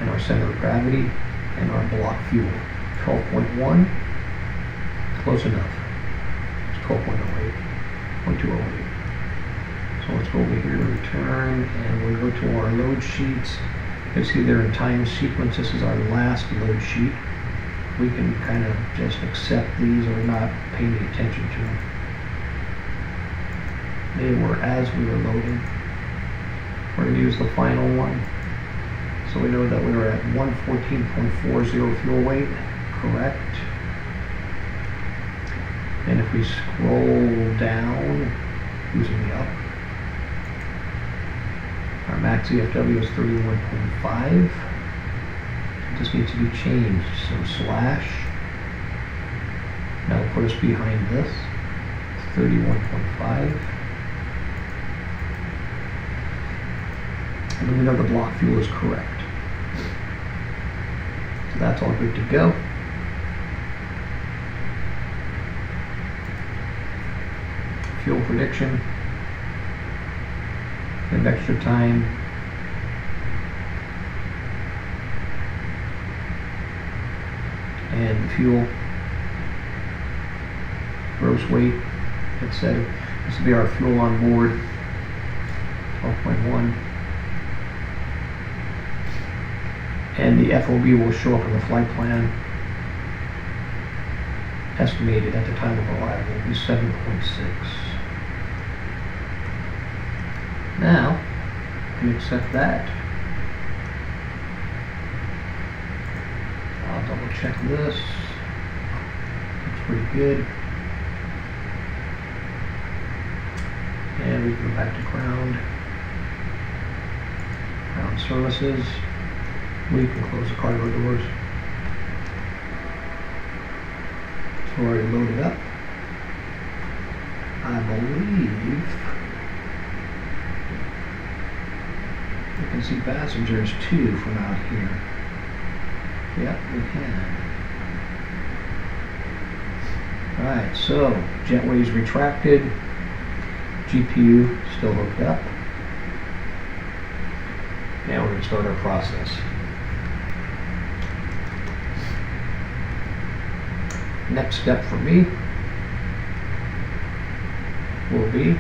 [SPEAKER 1] and our center of gravity and our block fuel. 12.1. Close enough. It's 12.08. 0.208. So let's go over here to return, and we'll go to our load sheets. You can see they're in time sequence. This is our last load sheet. We can kind of just accept these or not pay any attention to them. They were as we were loading. We're going to use the final one. So we know that we were at 114.40 fuel weight, correct. And if we scroll down, using the up, our max EFW is 31.5. This needs to be changed. So slash. That'll put us behind this. 31.5. And then we know the block fuel is correct. So that's all good to go. Fuel prediction. And extra time. And the fuel. Gross weight, etc. This will be our fuel on board. 12.1. And the FOB will show up in the flight plan. Estimated at the time of arrival will be 7.6. Now, I can accept that. I'll double check this. Looks pretty good. And we can go back to ground. Ground services. We can close the cargo doors. So we're already loaded up. I believe we can see passengers too from out here. Yep, we can. Alright, so jetway's retracted. GPU still hooked up. Now we're going to start our process. Next step for me will be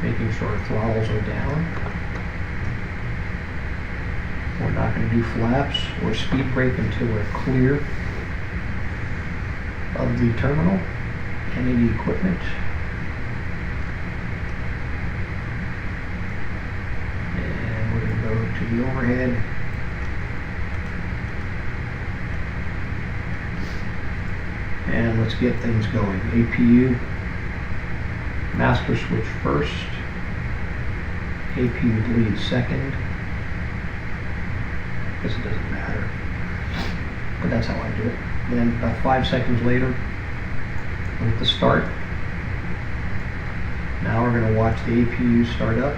[SPEAKER 1] making sure our throttles are down. We're not going to do flaps or speed brake until we're clear of the terminal and any equipment. And we're going to go to the overhead. And And let's get things going. APU, master switch first, APU bleed second. Guess it doesn't matter, but that's how I do it. Then about 5 seconds later, with the start. Now we're going to watch the APU start up.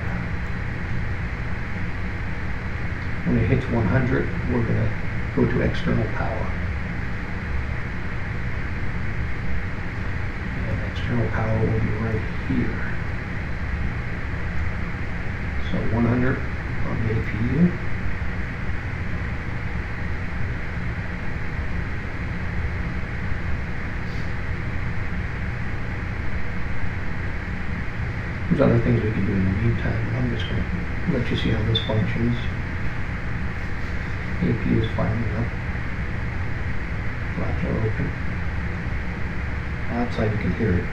[SPEAKER 1] When it hits 100, we're going to go to external power. And external power will be right here. So 100 on the APU. There's other things we can do in the meantime. I'm just going to let you see how this functions. APU is firing up. Flaps are open. Outside you can hear it.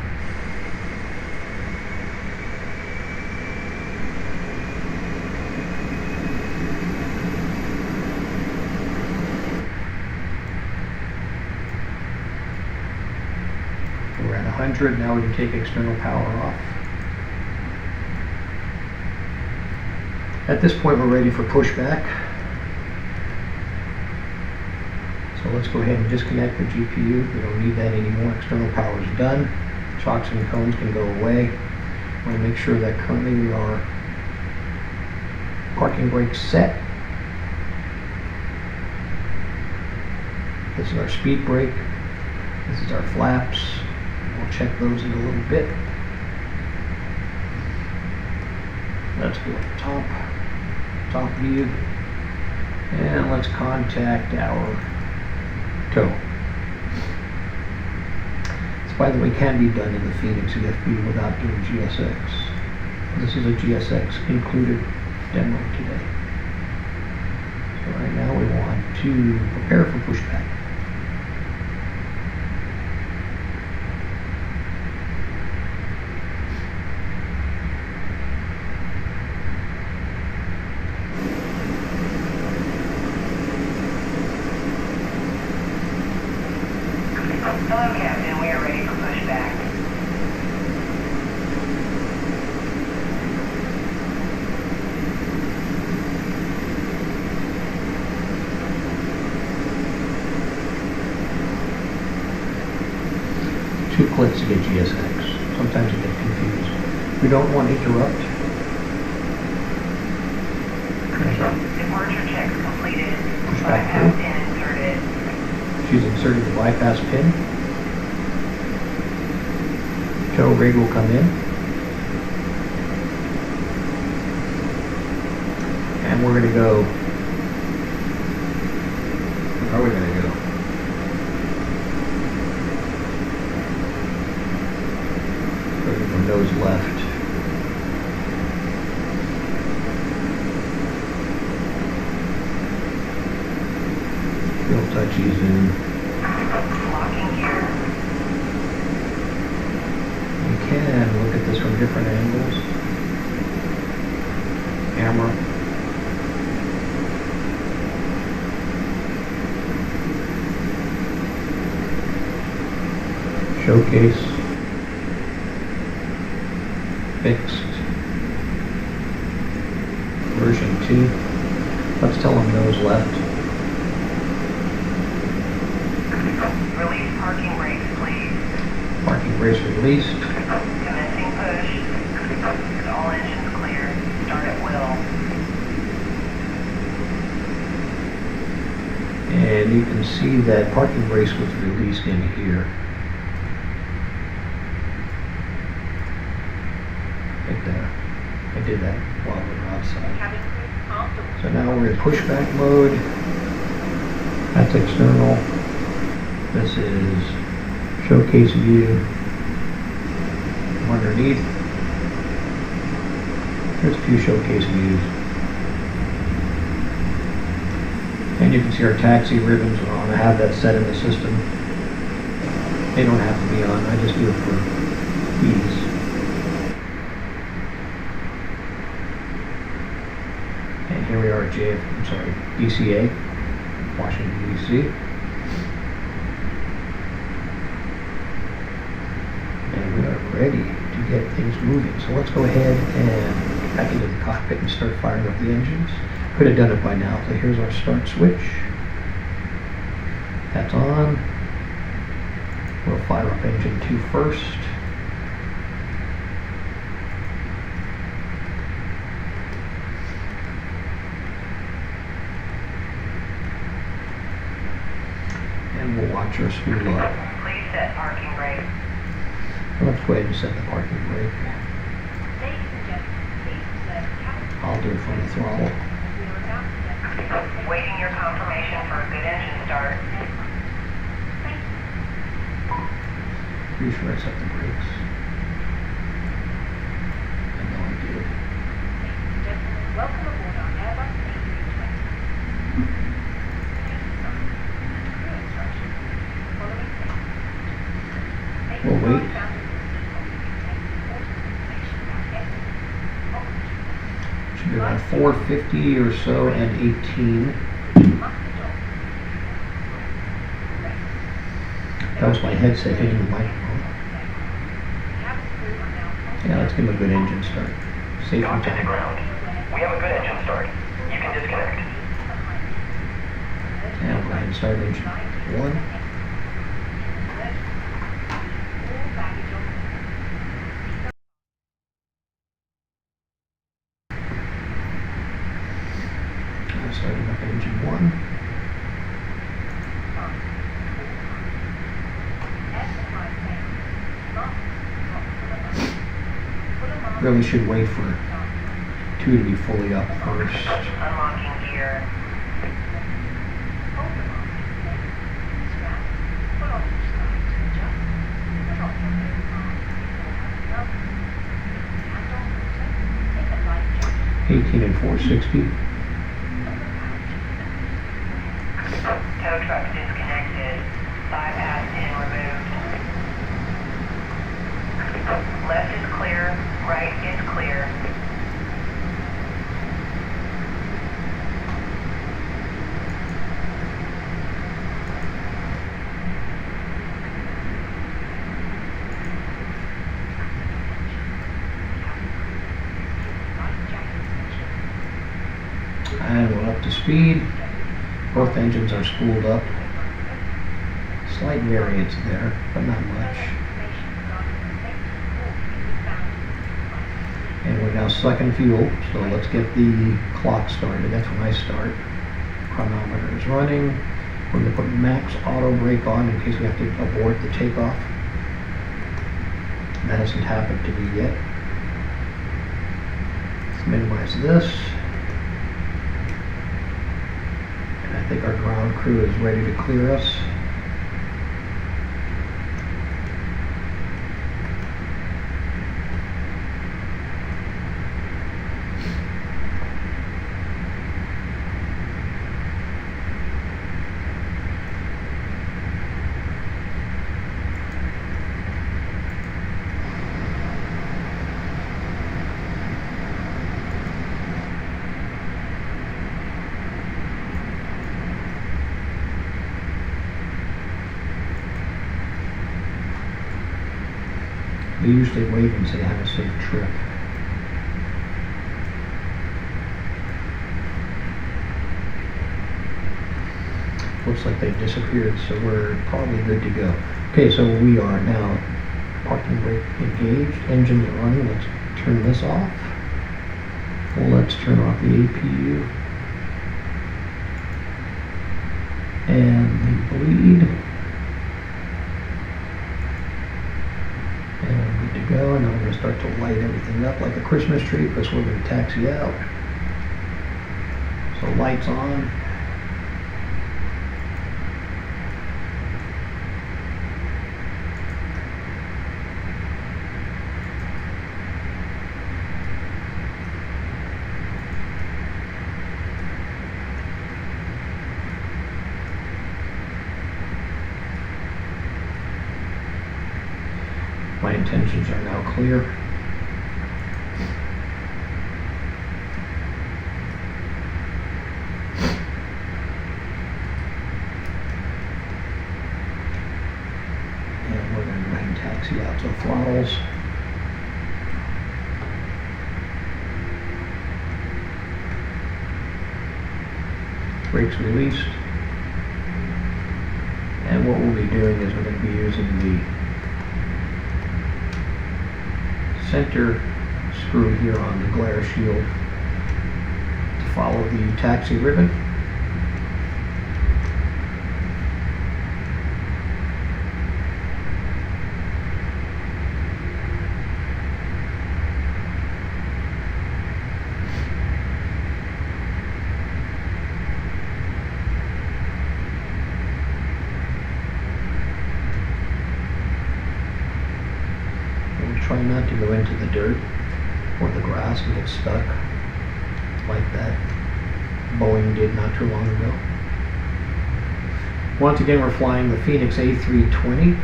[SPEAKER 1] We're at 100. Now we can take external power off. At this point, we're ready for pushback. So let's go ahead and disconnect the GPU. We don't need that anymore. External power is done. Chocks and cones can go away. I want to make sure that currently we are parking brake set. This is our speed brake. This is our flaps. We'll check those in a little bit. Let's go at the top view, and let's contact our tow. This, by the way, can be done in the Phoenix EFB without doing GSX. This is a GSX included demo today. So right now we want to prepare for pushback.
[SPEAKER 3] Hello, Captain. We are ready for pushback.
[SPEAKER 1] Two clicks to get GSX. Sometimes you get confused. We don't want to interrupt.
[SPEAKER 3] Departure checks completed.
[SPEAKER 1] Pushback
[SPEAKER 3] Bypass
[SPEAKER 1] through.
[SPEAKER 3] pin inserted.
[SPEAKER 1] She's inserted the bypass pin. Tow rig will come in. And we're going to go. Where are we going to go? We're going to go nose left. Real touchy zoom.
[SPEAKER 3] Locking gear.
[SPEAKER 1] You can look at this from different angles. Camera. Showcase. Fixed. Version 2. Let's tell them nose left.
[SPEAKER 3] Release parking brakes, please.
[SPEAKER 1] Parking brakes released.
[SPEAKER 3] Commencing push. All engines clear. Start at will.
[SPEAKER 1] And you can see that parking brakes was released in here. I did that while we were outside. So now we're in pushback mode. That's external. This is showcase view from underneath. There's a few showcase views. And you can see our taxi ribbons are on. I have that set in the system. They don't have to be on. I just do it for ease. And here we are at DCA, Washington, D.C. and we are ready to get things moving. So let's go ahead and get back into the cockpit and start firing up the engines. Could have done it by now. So here's our start switch. That's on. We'll fire up engine 2 first. And we'll watch her spool up.
[SPEAKER 3] Please set parking brake.
[SPEAKER 1] Let's go ahead and set the parking brake.
[SPEAKER 3] Ladies and gentlemen, please observe the cabin.
[SPEAKER 1] I'll do it from the throttle.
[SPEAKER 3] We are about to demonstrate. Waiting your confirmation for a good engine start. Thank you.
[SPEAKER 1] Pretty sure I set the brakes. I know I did.
[SPEAKER 3] Ladies and gentlemen, welcome aboard our Airbus A320. Crew instructions. Following safety.
[SPEAKER 1] We'll wait. Should be around 450 or so and 18. That was my headset hitting the microphone. Yeah, let's give him a good engine start. Safe and
[SPEAKER 5] Cockpit to
[SPEAKER 1] time.
[SPEAKER 5] ground. We have a good engine start. You can disconnect.
[SPEAKER 1] And we'll go ahead and start engine 1. Starting up engine 1. Really should wait for 2 to be fully up first.
[SPEAKER 3] Unlocking gear. Take a light
[SPEAKER 1] 18 and 460.
[SPEAKER 3] Tow truck disconnected. Bypass pin removed. Left is clear. Right is clear.
[SPEAKER 1] And we're up to speed. Both engines are spooled up. Slight variance there, but not much. And we're now sucking fuel, so let's get the clock started. That's when I start. Chronometer is running. We're going to put max auto brake on in case we have to abort the takeoff. That hasn't happened to me yet. Let's minimize this. And I think our ground crew is ready to clear us. They usually wave and say, have a safe trip. Looks like they disappeared, so we're probably good to go. Okay, so we are now parking brake engaged, engines are running. Let's turn this off. Well, let's turn off the APU. And the bleed. And we're good to go. And now we're going to start to light everything up like a Christmas tree because we're going to taxi out. So lights on. My intentions are now clear. And we're going to go ahead and Taxi out to throttles. Brakes released. And what we'll be doing is we're going to be using the center screw here on the glare shield to follow the taxi ribbon. Try not to go into the dirt or the grass and get stuck like that Boeing did not too long ago. Once again, we're flying the Phoenix A320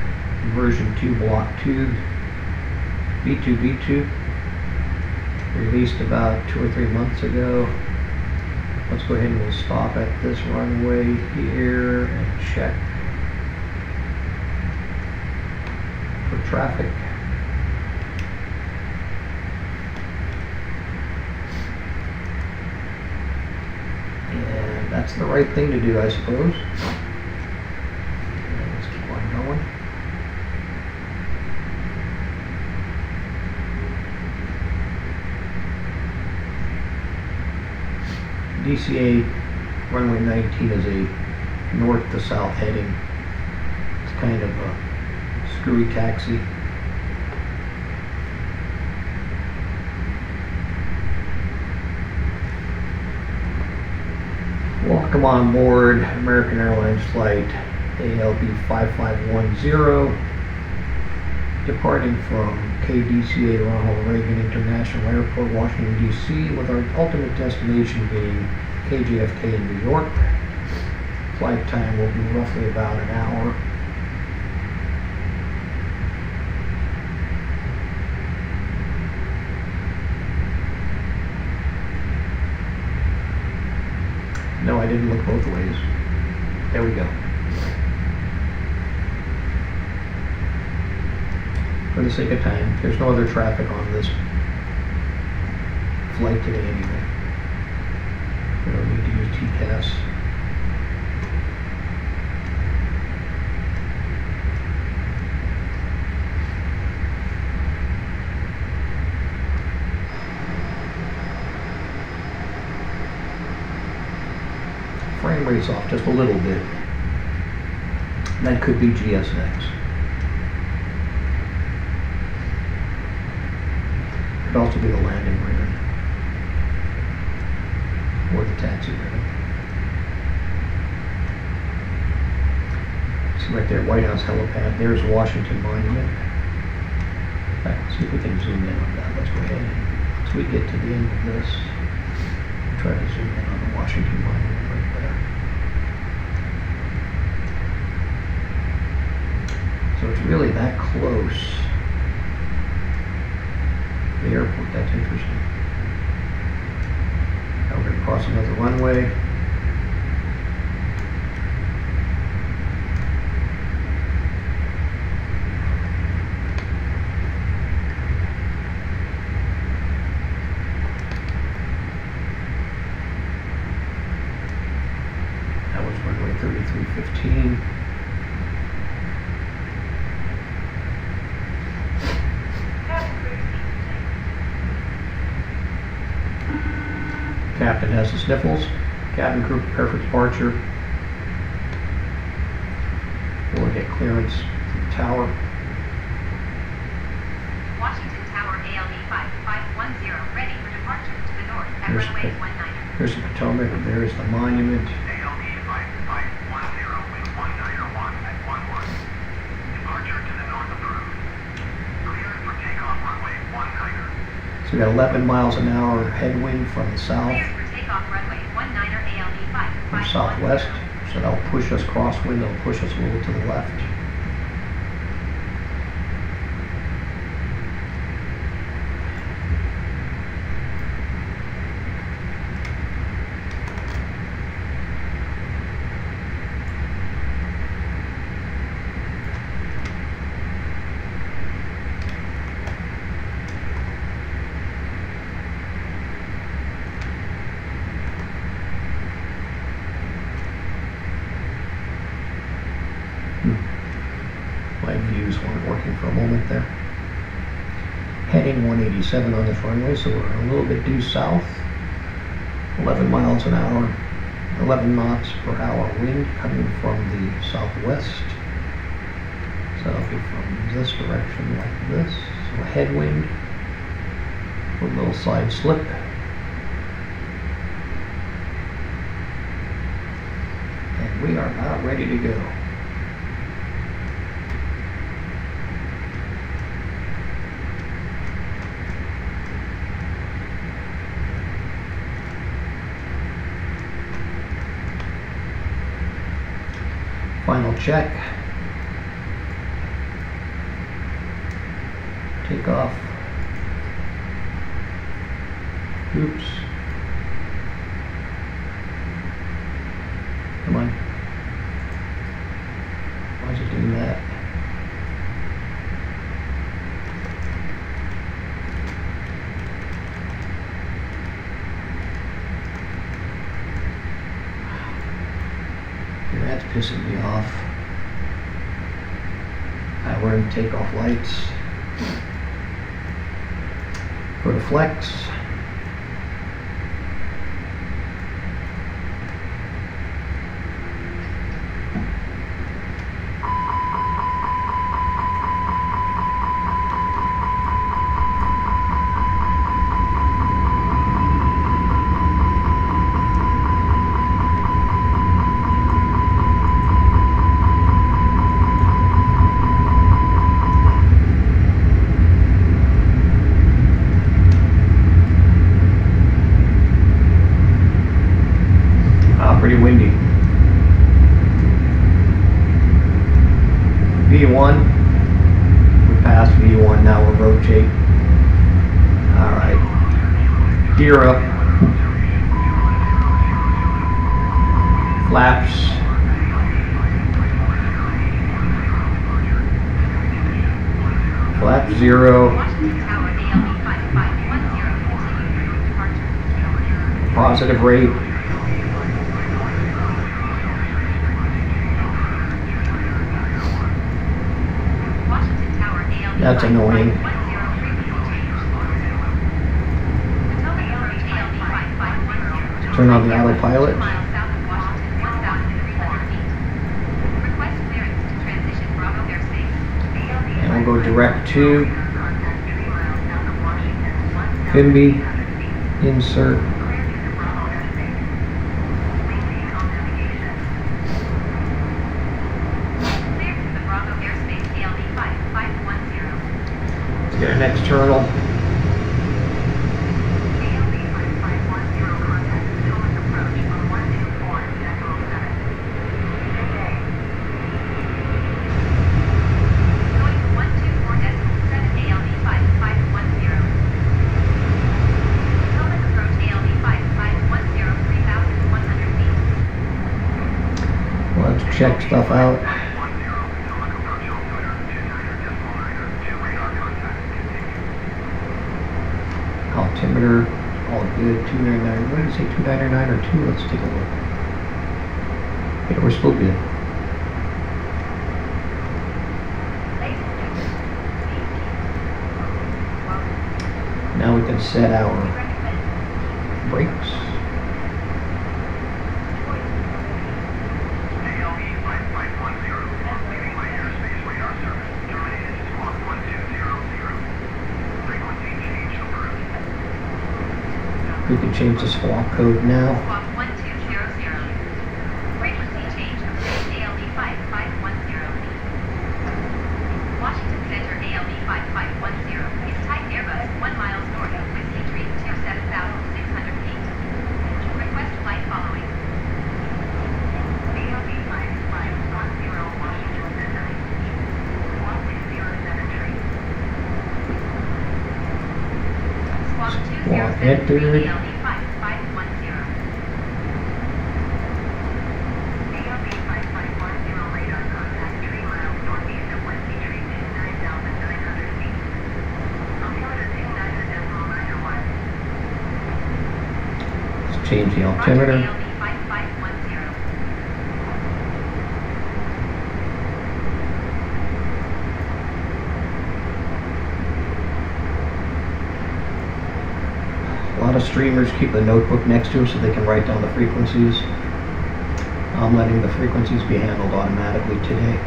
[SPEAKER 1] version 2 block tube B2B2, released about 2 or 3 months ago. Let's go ahead and we'll stop at this runway here and check for traffic. And that's the right thing to do, I suppose. And let's keep on going. DCA runway 19 is a north to south heading. It's kind of a screwy taxi. Welcome on board American Airlines flight ALB 5510, departing from KDCA Ronald Reagan International Airport, Washington, D.C., with our ultimate destination being KJFK in New York. Flight time will be roughly about an hour. No, I didn't look both ways. There we go. For the sake of time, there's no other traffic on this flight today anyway. We don't need to use TCAS. Frame rate's off just a little bit. That could be GSX. Could also be the landing ribbon or the taxi ribbon. See right there, White House helipad. There's Washington Monument. In fact, let's see if we can zoom in on that. Let's go ahead and once we get to the end of this, try to zoom in on the Washington Monument right there. So it's really that close. The airport, that's interesting. Now we're going to cross another runway. That was runway 3315. Captain has the sniffles. Cabin crew prepare for departure. We'll get clearance from the tower.
[SPEAKER 3] Washington Tower ALB 5510, ready for departure to the north at runway 19.
[SPEAKER 1] There's the Potomac, there's the monument.
[SPEAKER 5] ALB 5510 with 191 at 11. Departure to the north approved. Cleared for takeoff runway 19.
[SPEAKER 1] So we got 11 miles an hour headwind from the south,
[SPEAKER 3] Cleared for takeoff runway 19 ALB 5510.
[SPEAKER 1] from southwest. So that'll push us crosswind, that'll push us a little to the left. weren't working for a moment there. Heading 187 on this runway, so we're a little bit due south. 11 miles an hour, 11 knots per hour wind coming from the southwest. So it'll be from this direction like this. So a headwind, a little side slip. And we are about ready to go. Final check. Take off. Oops. Come on. Why is it doing that? That's pissing me off. We're in takeoff lights. Go to flex. Pretty windy. V1, we passed V1, now we'll rotate. Alright, gear up, flaps, flap 0, positive rate. That's annoying. Turn on the autopilot. And we'll go direct to Fimby, insert. Get an external. Let's check stuff out. Altimeter, all good, 299. What did it say, 299 or 2? Let's take a look. Yeah, we're still good. Now we can set our brakes. We can change the squawk code now.
[SPEAKER 3] Squawk 1200. Frequency change approved ALB 5510. Washington Center ALB 5510 is type Airbus 1 miles north of Whiskey Tree 27,600 feet. Request flight following. ALB 5510 Washington Center. 1607 tree. Squawk 207
[SPEAKER 1] entered.
[SPEAKER 3] ALB 5510. ALB 5510 radar contact 3 miles northeast of Whiskey Tree 29,900 feet. Altimeter 29.91.
[SPEAKER 1] Let's change the altimeter.
[SPEAKER 3] ALB 5510.
[SPEAKER 1] Most streamers keep a notebook next to them so they can write down the frequencies. I'm letting the frequencies be handled automatically today.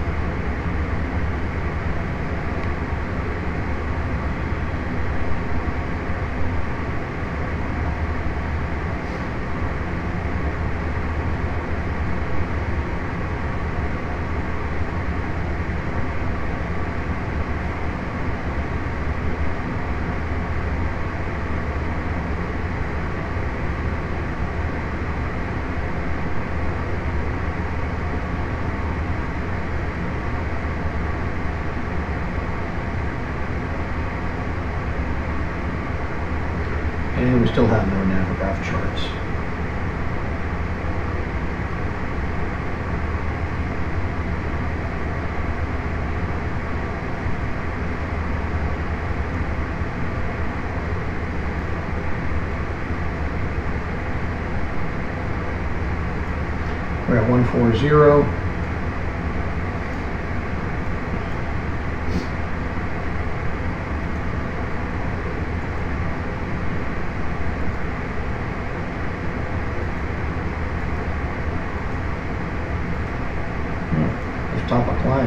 [SPEAKER 1] And we still have no navigaph charts. We're at 140. Top of climb.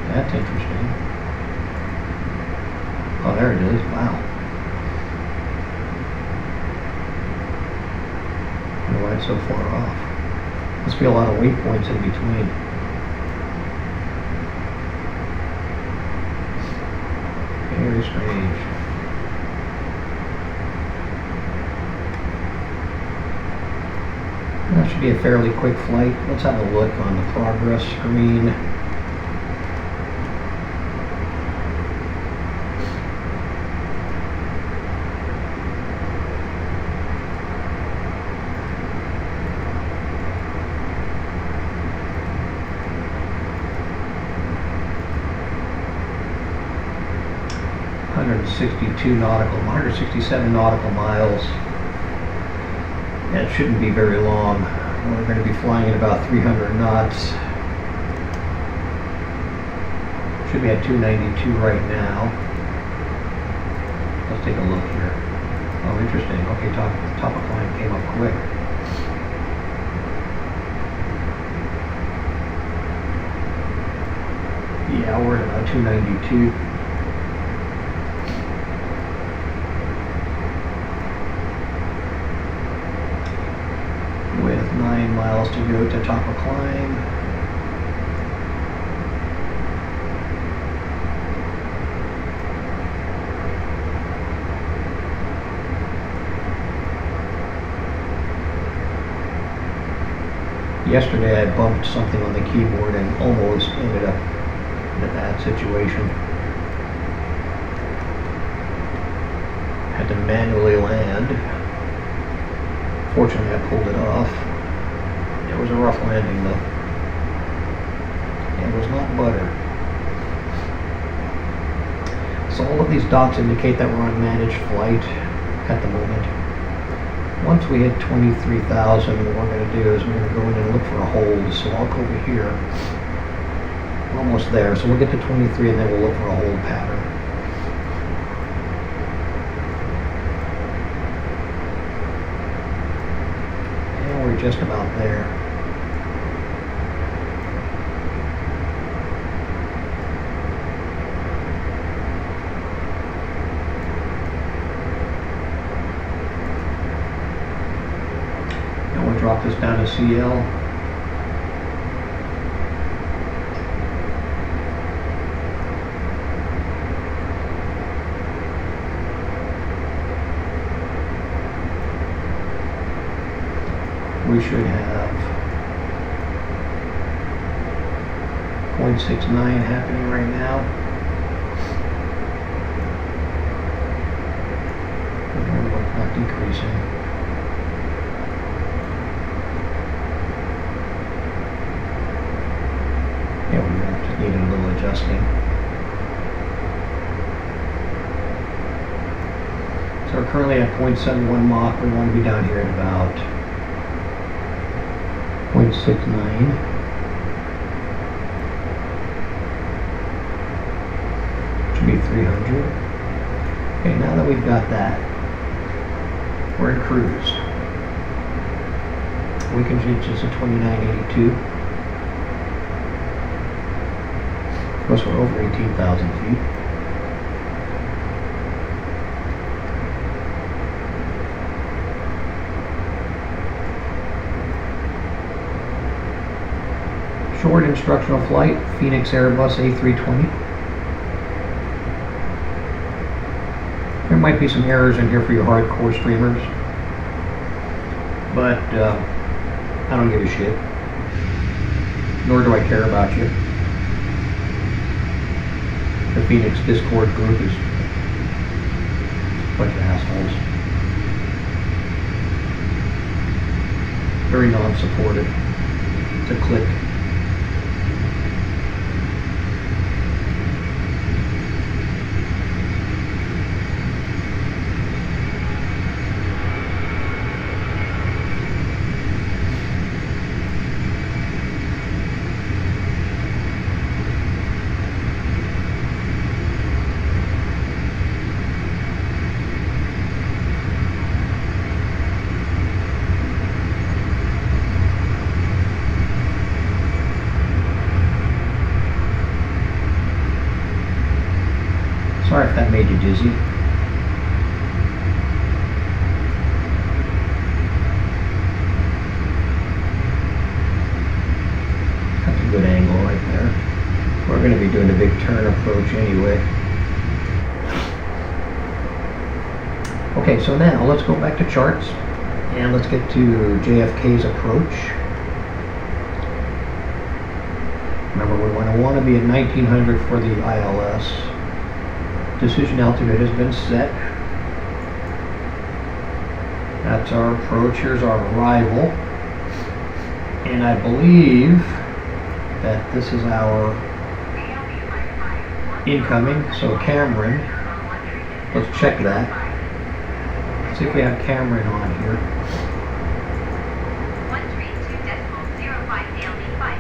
[SPEAKER 1] That's interesting. Oh, there it is. Wow. I wonder why it's so far off. Must be a lot of waypoints in between. Very strange. That should be a fairly quick flight. Let's have a look on the progress screen. Nautical, 167 nautical miles. That shouldn't be very long. We're going to be flying at about 300 knots. Should be at 292 right now. Let's take a look here. Oh, interesting. Okay, top of climb came up quick. Yeah, we're at about 292. With 9 miles to go to top of climb. Yesterday I bumped something on the keyboard and almost ended up in a bad situation. Had to manually land. Fortunately, I pulled it off. It was a rough landing, though. It was not butter. So all of these dots indicate that we're on managed flight at the moment. Once we hit 23,000, what we're going to do is we're going to go in and look for a hold. So I'll go over here. We're almost there. So we'll get to 23 and then we'll look for a hold pattern. We're just about there. Now we'll drop this down to CL. We should have 0.69 happening right now. Not decreasing. Yeah, we just needed a little adjusting. So we're currently at 0.71 Mach. We want to be down here at about 0.69. Should be 300. Okay, now that we've got that, We're in cruise. Weekend reaches at 2982. Of course, we're over 18,000 feet. Short instructional flight, Phoenix Airbus A320. There might be some errors in here for your hardcore streamers, but I don't give a shit. Nor do I care about you. The Phoenix Discord group is a bunch of assholes. Very non-supportive. It's a clique. Sorry if that made you dizzy. That's a good angle right there. We're going to be doing a big turn approach anyway. Okay, so now let's go back to charts and let's get to JFK's approach. Remember, we want to be at 1900 for the ILS. Decision altitude has been set. That's our approach. Here's our arrival. And I believe that this is our incoming. So Cameron, let's check that. Let's see if we have Cameron on here.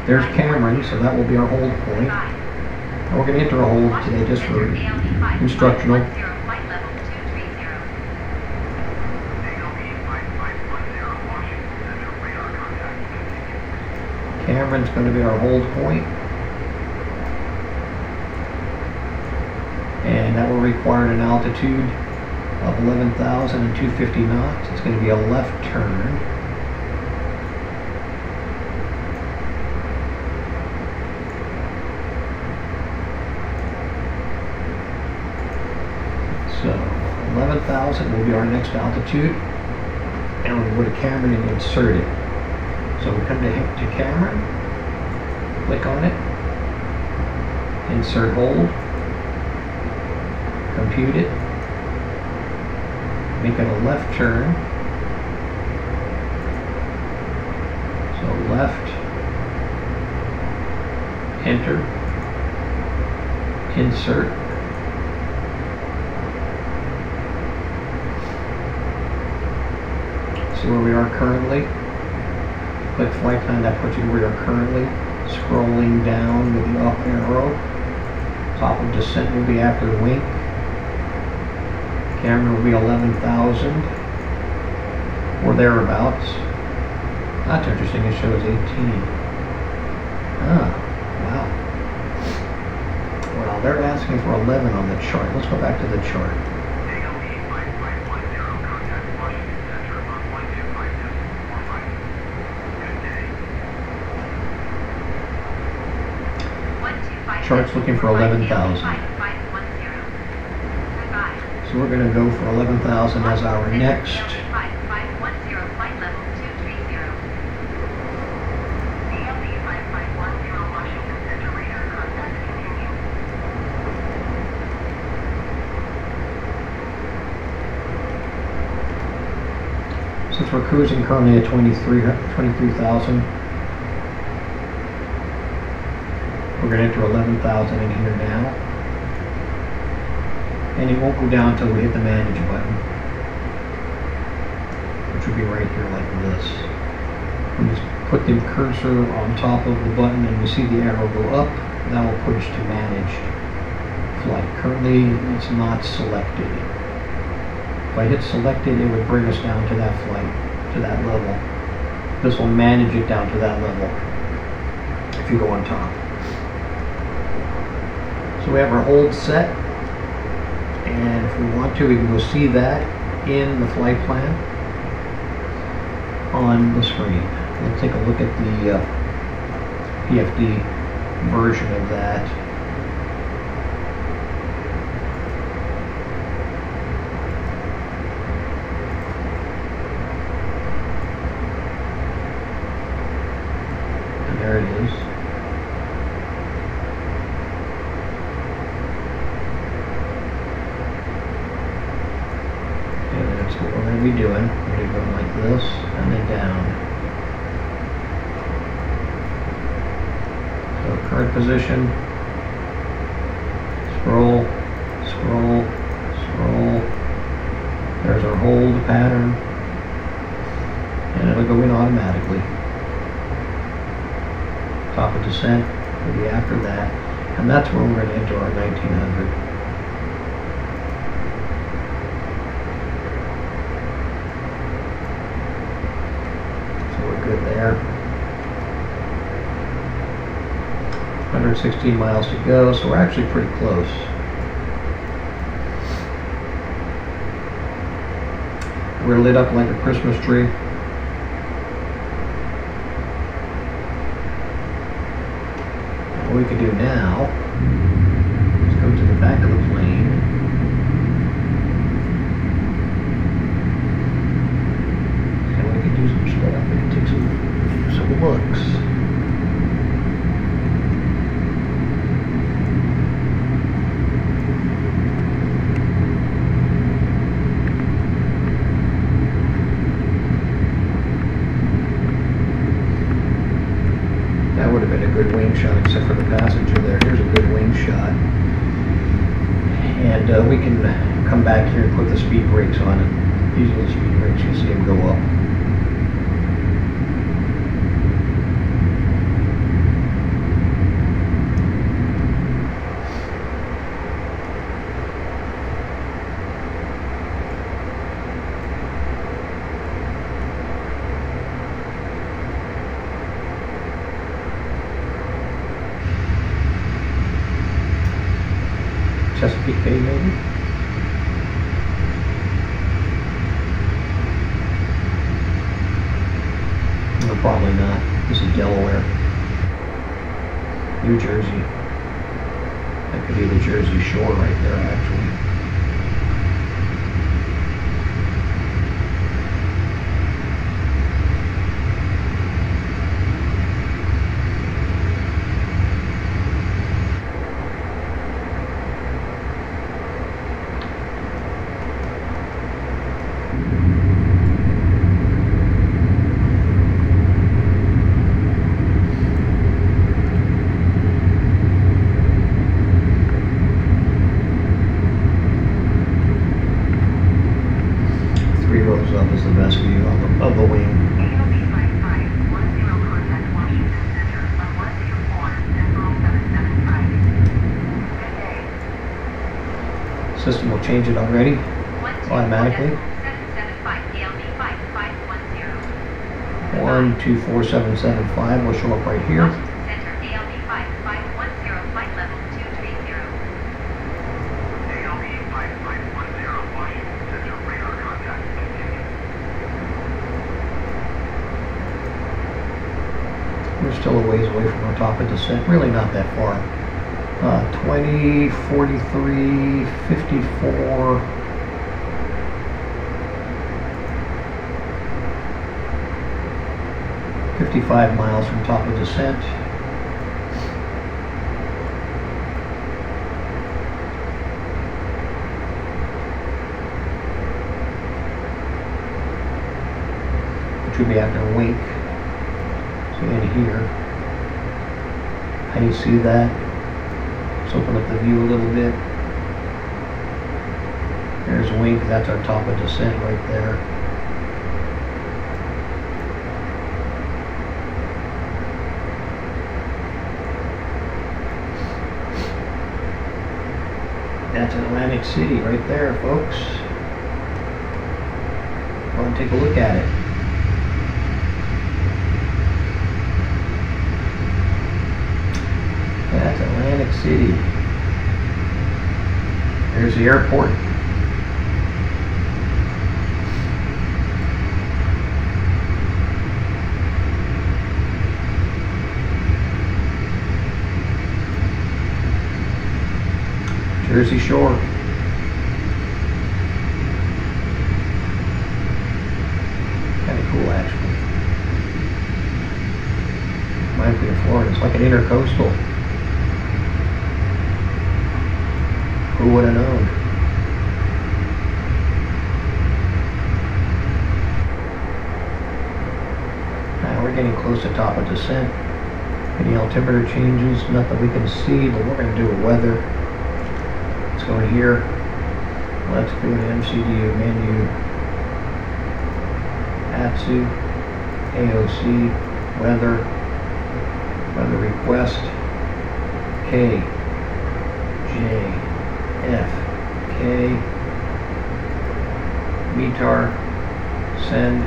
[SPEAKER 1] There's Cameron, so that will be our hold point. And we're going to enter a hold today just for instructional. Cameron's going to be our hold point. And that will require an altitude of 11,250 knots. It's going to be a left turn. So 11,000 will be our next altitude, and we'll go to Cameron and insert it. So we come to Cameron, click on it, insert hold, compute it, make it a left turn. So left, enter, insert. See where we are currently. Click flight plan, that puts you where we are currently. Scrolling down with the up arrow. Top of descent will be after the wing. Camera will be 11,000 or thereabouts. That's interesting, it shows 18. Ah, wow. Well, they're asking for 11 on the chart. Let's go back to the chart. Chart's looking for 11,000. So we're going to go for 11,000 as our next. Since we're cruising currently at 23,000. We're going to enter 11,000 in here now. And it won't go down until we hit the manage button, which will be right here like this. We just put the cursor on top of the button and we see the arrow go up. That will push to managed flight. Currently it's not selected. If I hit selected, it would bring us down to that flight, to that level. This will manage it down to that level if you go on top. So we have our hold set, and if we want to, we can go see that in the flight plan on the screen. We'll take a look at the PFD version of that. And there it is. And that's what we're going to be doing. We're going to go like this and then down. Current position, scroll, scroll, scroll. There's our hold pattern, and it'll go in automatically. Top of descent will be after that, and that's where we're going to enter our 1900. So we're good there. 116 miles to go, so we're actually pretty close. We're lit up like a Christmas tree. And what we can do now is go to the back of the plane. And we can do some stuff. We can take some looks. That would have been a good wing shot, except for the passenger there. Here's a good wing shot. And we can come back here and put the speed brakes on it. These are the speed brakes, you see them go up. Chesapeake Bay, maybe? No, probably not. This is Delaware. New Jersey. That could be the Jersey Shore right there, actually. Up is the best view of the wing.
[SPEAKER 3] ALB 5510 contact Washington Center on 104.775. Good day.
[SPEAKER 1] System will change it already, automatically.
[SPEAKER 3] 775 ALB 5510.
[SPEAKER 1] 124775 will show up right here.
[SPEAKER 3] Washington Center ALB 5510 flight level 230.
[SPEAKER 5] ALB 5510, Washington Center, radar contact. Continue.
[SPEAKER 1] We're still a ways away from our top of descent, really not that far. 20, 43, 54. $55 miles from top of descent. Which would be after a wink. So in here. Can you see that? Let's open up the view a little bit. There's a wink, that's our top of descent right there. That's Atlantic City right there, folks. and take a look at it. That's Atlantic City. There's the airport. Jersey Shore. Kind of cool, actually. Reminds me of Florida. It's like an intercoastal. Who would have known? Now we're getting close to top of descent. Any altimeter changes? Not that we can see, but we're going to do a weather. Let's go in here. Let's go to MCDU menu. ATSU, AOC, weather, weather request, K, J, F, K, METAR, send,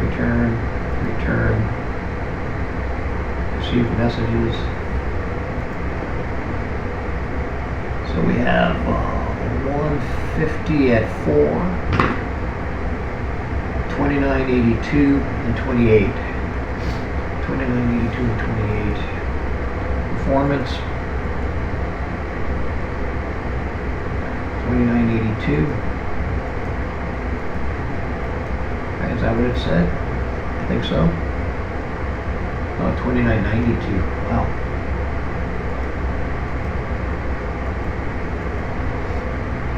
[SPEAKER 1] return, return, receive messages. So we have 150 at 4, 2982 and 28. 2982 and 28. Performance 2982. Is that what it said? I think so. Oh, 2992. Wow.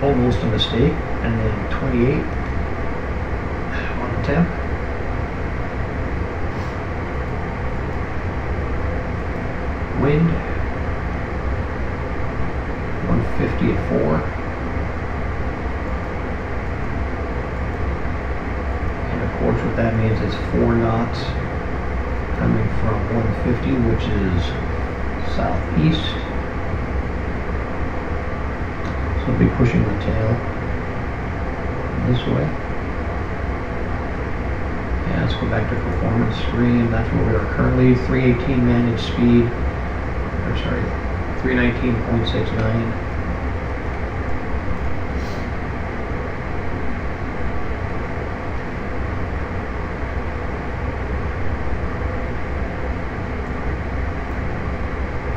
[SPEAKER 1] Almost a mistake. And then 28 on the temp. Wind 150 at 4. And of course what that means is 4 knots coming from 150, which is southeast. So we'll be pushing the tail this way. Yeah, let's go back to performance 3, and that's where we are currently. 318 managed speed. Or sorry, 319.69.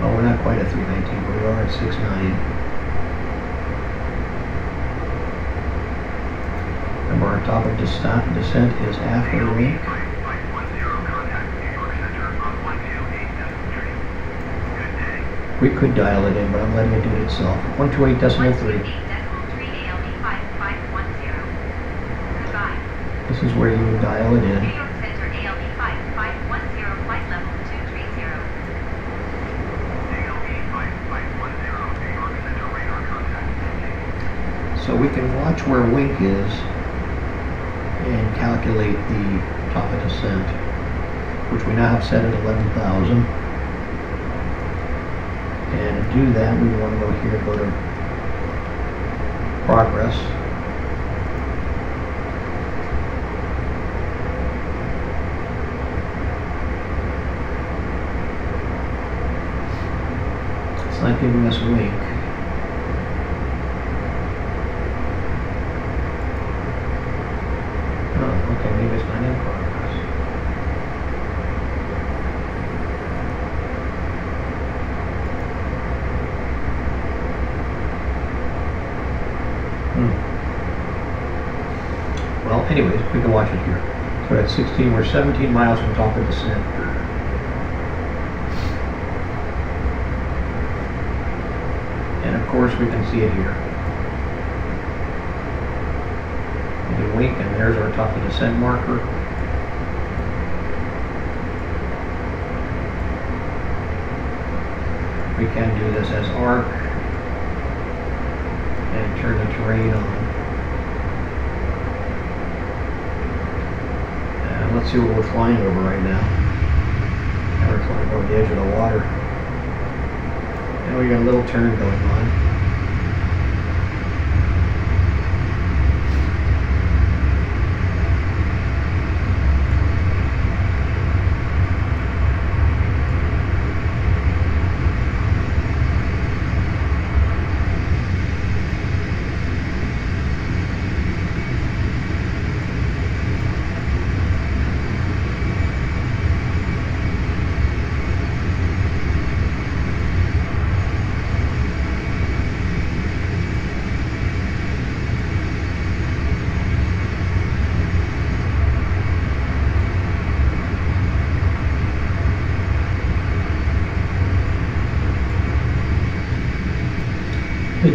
[SPEAKER 1] Well, we're not quite at 319, but we are at 69. Remember, our top of descent is after the wing. We could dial it in, but I'm letting it do it itself. 128.3.
[SPEAKER 3] 128.3 ALB 5510. Goodbye.
[SPEAKER 1] This is where you would dial it
[SPEAKER 3] New
[SPEAKER 1] in.
[SPEAKER 3] York Center ALB 5510, flight level 230.
[SPEAKER 5] ALB 5510, New York Center radar contact.
[SPEAKER 1] So we can watch where wink is and calculate the top of descent, which we now have set at 11,000. And to do that, we want to go here, go to progress. It's not giving us wink. Oh, okay, maybe it's not in progress. Well, anyways, we can watch it here. So at 16, we're 17 miles from top of descent. And of course, we can see it here. We can wink, and there's our top of descent marker. We can do this as arc and turn the terrain on. Let's see what we're flying over right now. And we're flying over the edge of the water. And we got a little turn going on.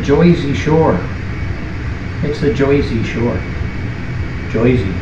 [SPEAKER 1] Joyzy Shore. It's the Joyzy Shore. Joyzy.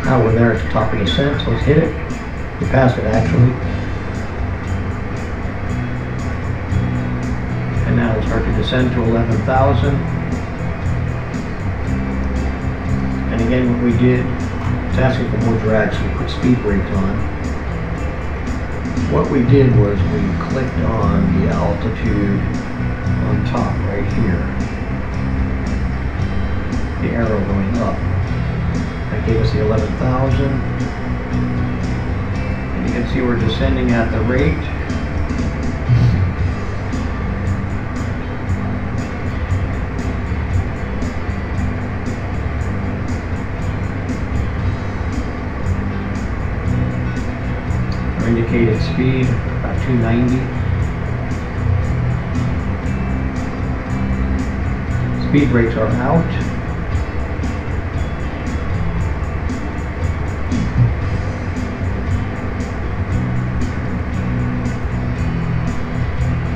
[SPEAKER 1] Now we're there at the top of the descent, so let's hit it. We passed it actually. And now we'll start to descend to 11,000. And again, what we did, it's asking for more drag, so we put speed brakes on. What we did was we clicked on the altitude on top right here. The arrow going up. That gave us the 11,000. And you can see we're descending at the rate. Our indicated speed, about 290. Speed brakes are out.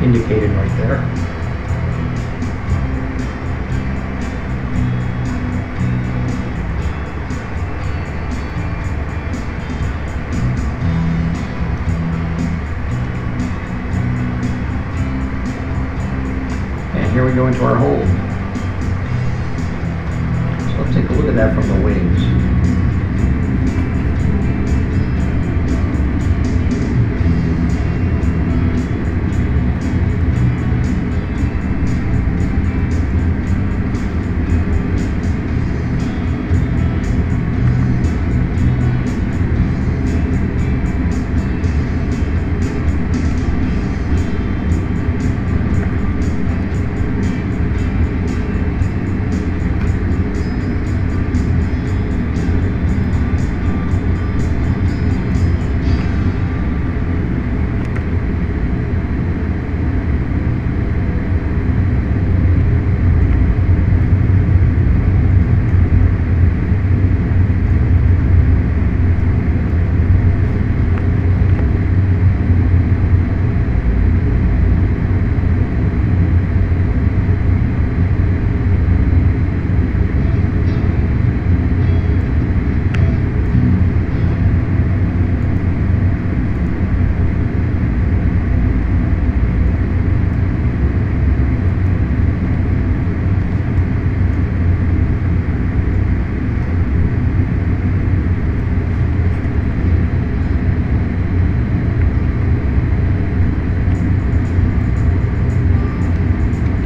[SPEAKER 1] Indicated right there. And here we go into our hold. So let's take a look at that from the wings.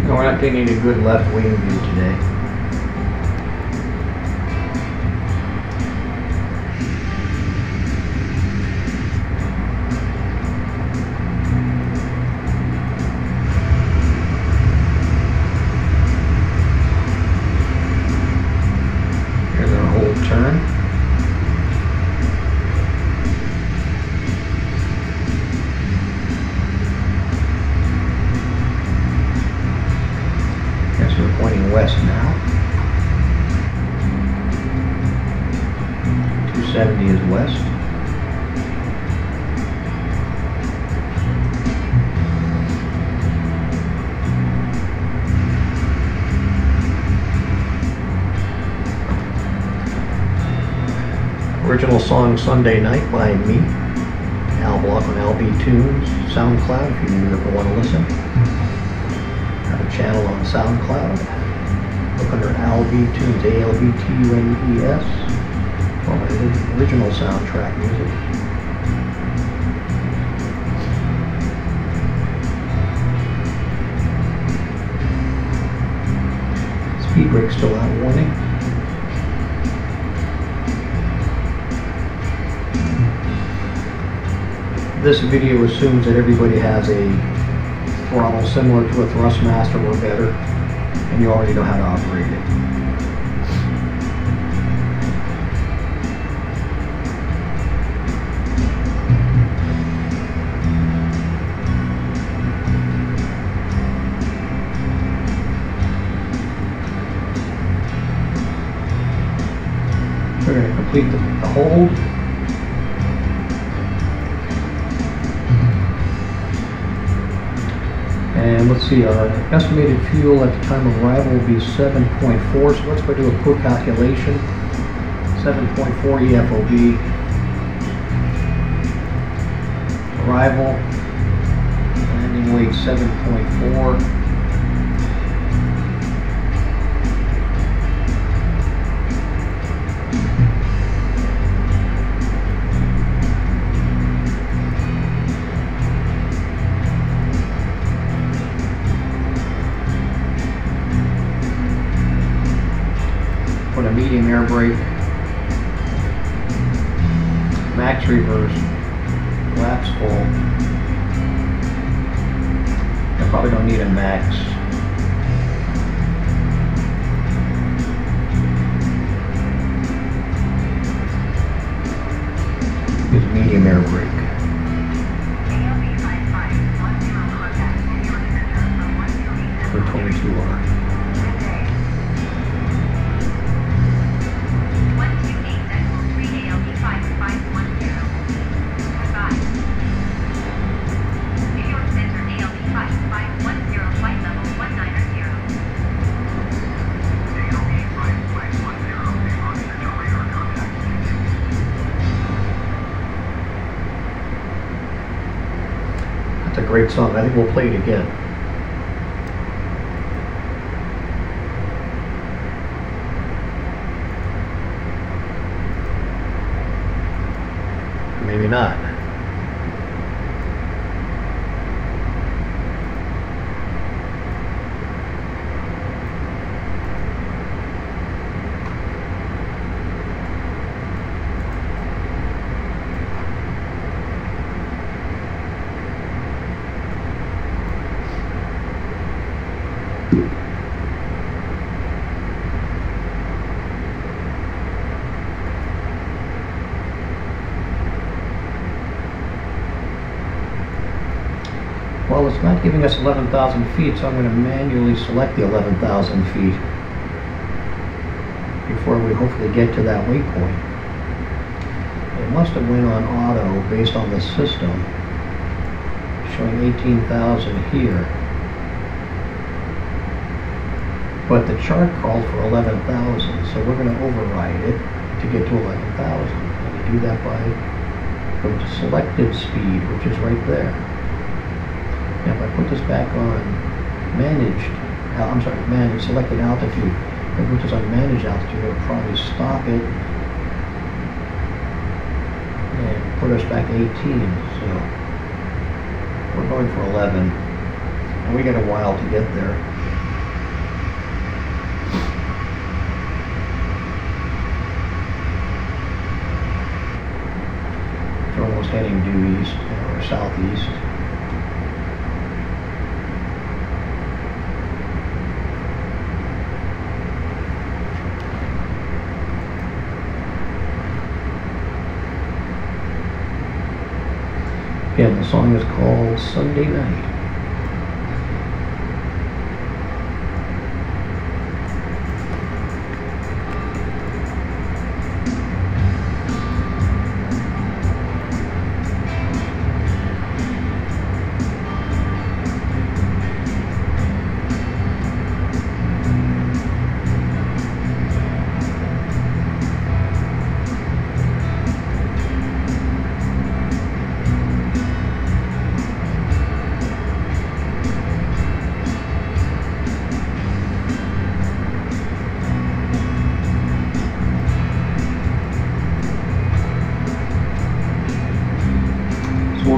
[SPEAKER 1] We're not getting a good left wing view today. Here's our whole turn. 270 is west. Original song Sunday Night by me. Al Block on LB Tunes, SoundCloud if you ever want to listen. Have a channel on SoundCloud. Look under LB Tunes, ALBTUNES, for my original soundtrack music. Speed brake still out, warning. This video assumes that everybody has a throttle similar to a Thrustmaster or better, and you already know how to operate it. We're going to complete the hold. And let's see, our estimated fuel at the time of arrival will be 7.4, so let's go do a quick calculation. 7.4 EFOB. Arrival, landing weight 7.4. Put a medium air brake, max reverse, flaps full. I probably don't need a max. Use medium air brake.
[SPEAKER 3] ALB 5510 contact your center from 108
[SPEAKER 1] For 22R.
[SPEAKER 3] 128.3 ALB 5510. Goodbye. New York Center ALB 5510 flight level 190.
[SPEAKER 5] ALB 5510, New York Center radar contact.
[SPEAKER 1] That's a great song. I think we'll play it again. Maybe not. Well, it's not giving us 11,000 feet, so I'm going to manually select the 11,000 feet before we hopefully get to that waypoint. It must have went on auto based on the system, showing 18,000 here. But the chart called for 11,000, so we're going to override it to get to 11,000. And we do that by going to selected speed, which is right there. Now, if I put this back on managed selected altitude, if I put this on managed altitude, it'll probably stop it and put us back to 18. So we're going for 11, and we got a while to get there. We're almost heading due east or southeast. Again, the song is called Sunday Night.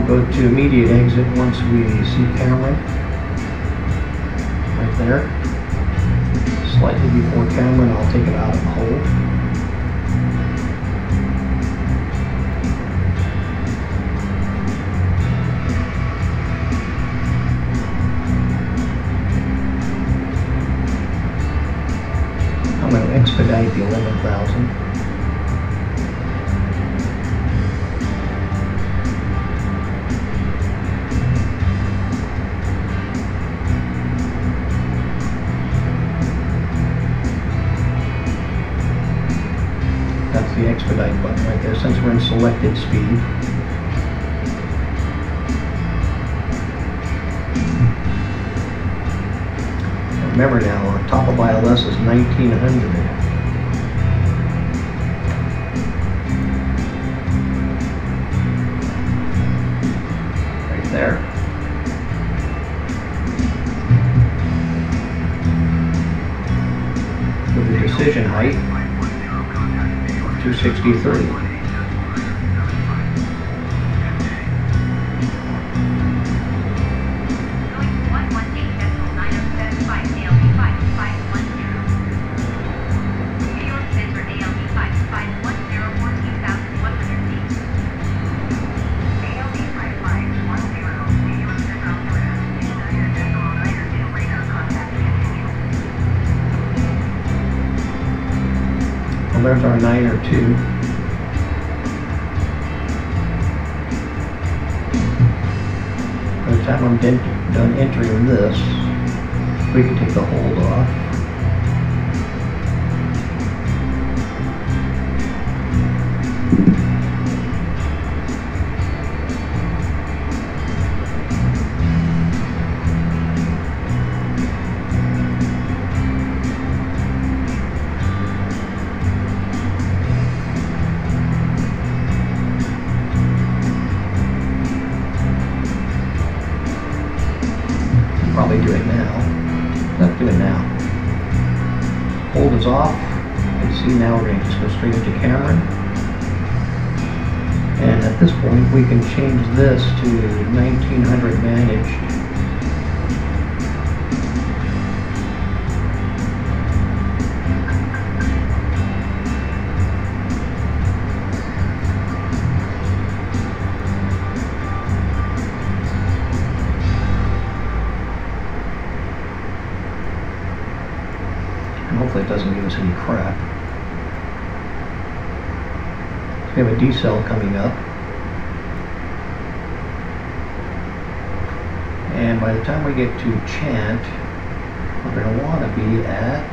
[SPEAKER 1] I'll go to immediate exit once we see Cameron. Right there. Slightly before Cameron, I'll take it out of hold. I'm going to expedite the 11,000. That's the expedite button right there, since we're in selected speed. Remember now, our top of ILS is 1900. Right there. With the decision height, 263. Well, there's our 902. By the time I'm done entering this, we can take the hold off. Probably do it now. Let's do it now. Hold is off. You can see now we're going to just go straight into Cameron. And at this point we can change this to 1900 managed. And hopefully it doesn't give us any crap. We have a decel coming up. And by the time we get to Chant, we're going to want to be at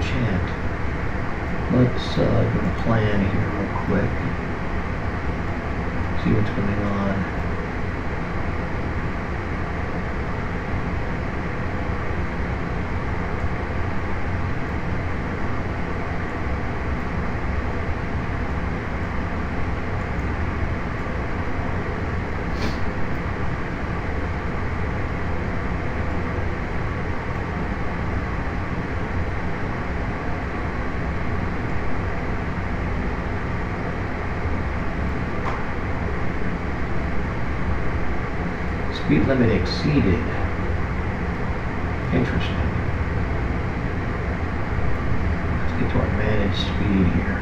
[SPEAKER 1] Chant. Let's get a plan here real quick. See what's going on. Speed limit exceeded. Interesting. Let's get to our managed speed here.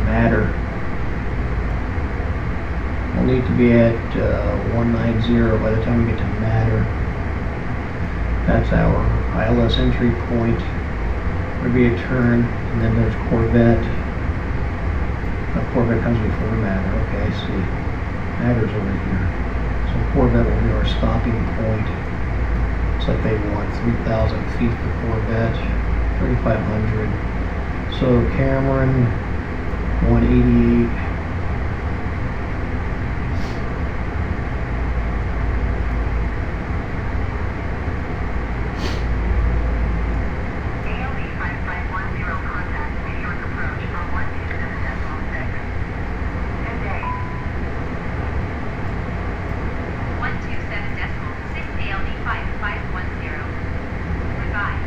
[SPEAKER 1] Matter. We'll need to be at 190 by the time we get to Matter. That's our ILS entry point. There'll be a turn, and then there's Corvette. Corvette comes before Matter. Okay, I see. Matter's over here. So Corvette will be our stopping point. Looks like they want 3,000 feet for Corvette, 3,500. So Cameron 188.
[SPEAKER 3] ALB 5510, contact New York approach from 127.6. Good day. 127.6 ALB 5510. Goodbye.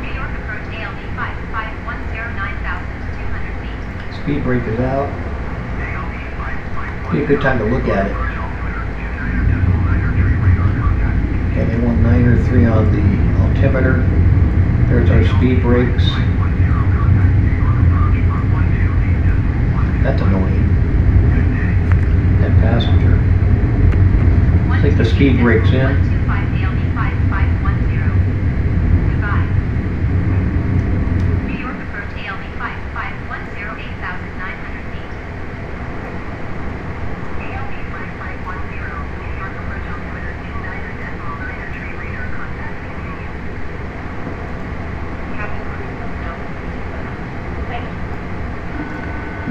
[SPEAKER 3] New York approach ALB 5510, 9,200 feet.
[SPEAKER 1] Speed brake is out.
[SPEAKER 5] ALB 5510.
[SPEAKER 1] Be a good time to look at it.
[SPEAKER 5] Approach altimeter 29.93 radar contact.
[SPEAKER 1] Okay, they want 9 or 3 on the altimeter. There's our speed brakes.
[SPEAKER 5] 510 contact New York approach from 128.1.
[SPEAKER 1] That's annoying.
[SPEAKER 5] Good day.
[SPEAKER 1] And passenger. I think the speed brake's in.
[SPEAKER 3] 125 ALB 5510. Goodbye. New York approach ALB 5510, 8,900 feet. ALB 5510, New York approach altimeter 29.93 radar contact continue. Captain Cruise now. Thank you.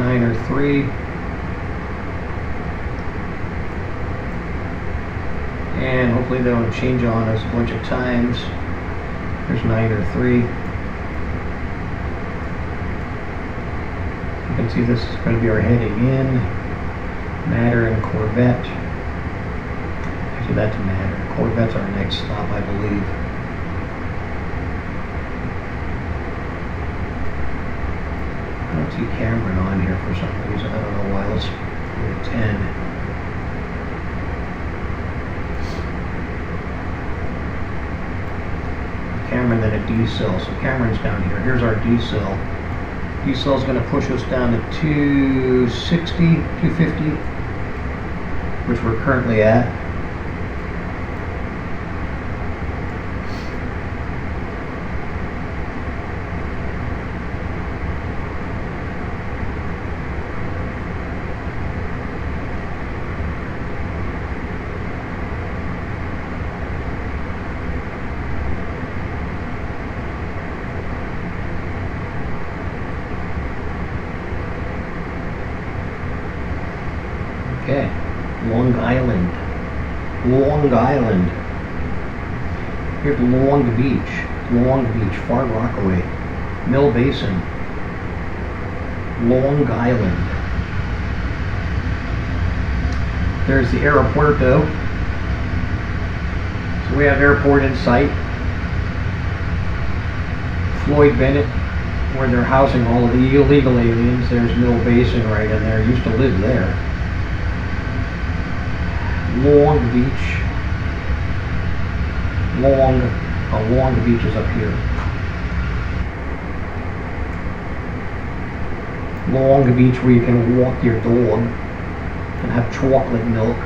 [SPEAKER 1] 9 or 3. And hopefully they don't change on us a bunch of times. There's 9 or 3. You can see this is going to be our heading in. Matter and Corvette. Actually, that's Matter. Corvette's our next stop, I believe. I don't see Cameron on here for some reason. I don't know why. Let's go to 10. Cameron, then a D cell. So Cameron's down here. Here's our D cell. D cell is going to push us down to 260, 250, which we're currently at. Okay, Long Island. Long Island. Here's Long Beach. Long Beach, Far Rockaway. Mill Basin. Long Island. There's the aeropuerto. So we have airport in sight. Floyd Bennett, where they're housing all of the illegal aliens. There's Mill Basin right in there. Used to live there. Long Beach. Long Beach is up here. Long Beach, where you can walk your dog and have chocolate milk.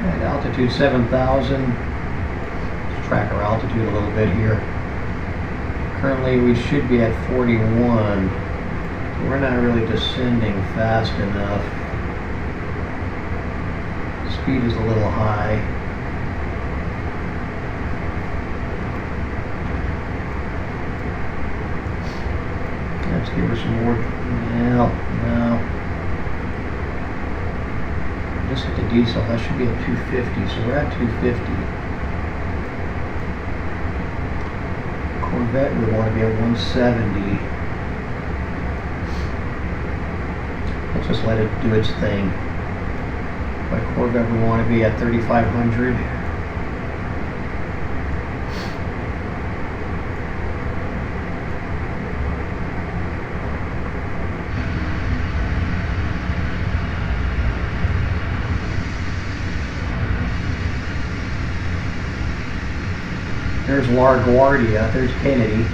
[SPEAKER 1] And altitude 7,000. Let's track our altitude a little bit here. Currently we should be at 41. We're not really descending fast enough. Speed is a little high. Let's give her some more. No. Just hit the diesel. That should be at 250. So we're at 250. Corvette, we want to be at 170. Let's just let it do its thing. By Corvette, we want to be at 3,500. There's LaGuardia. There's Kennedy.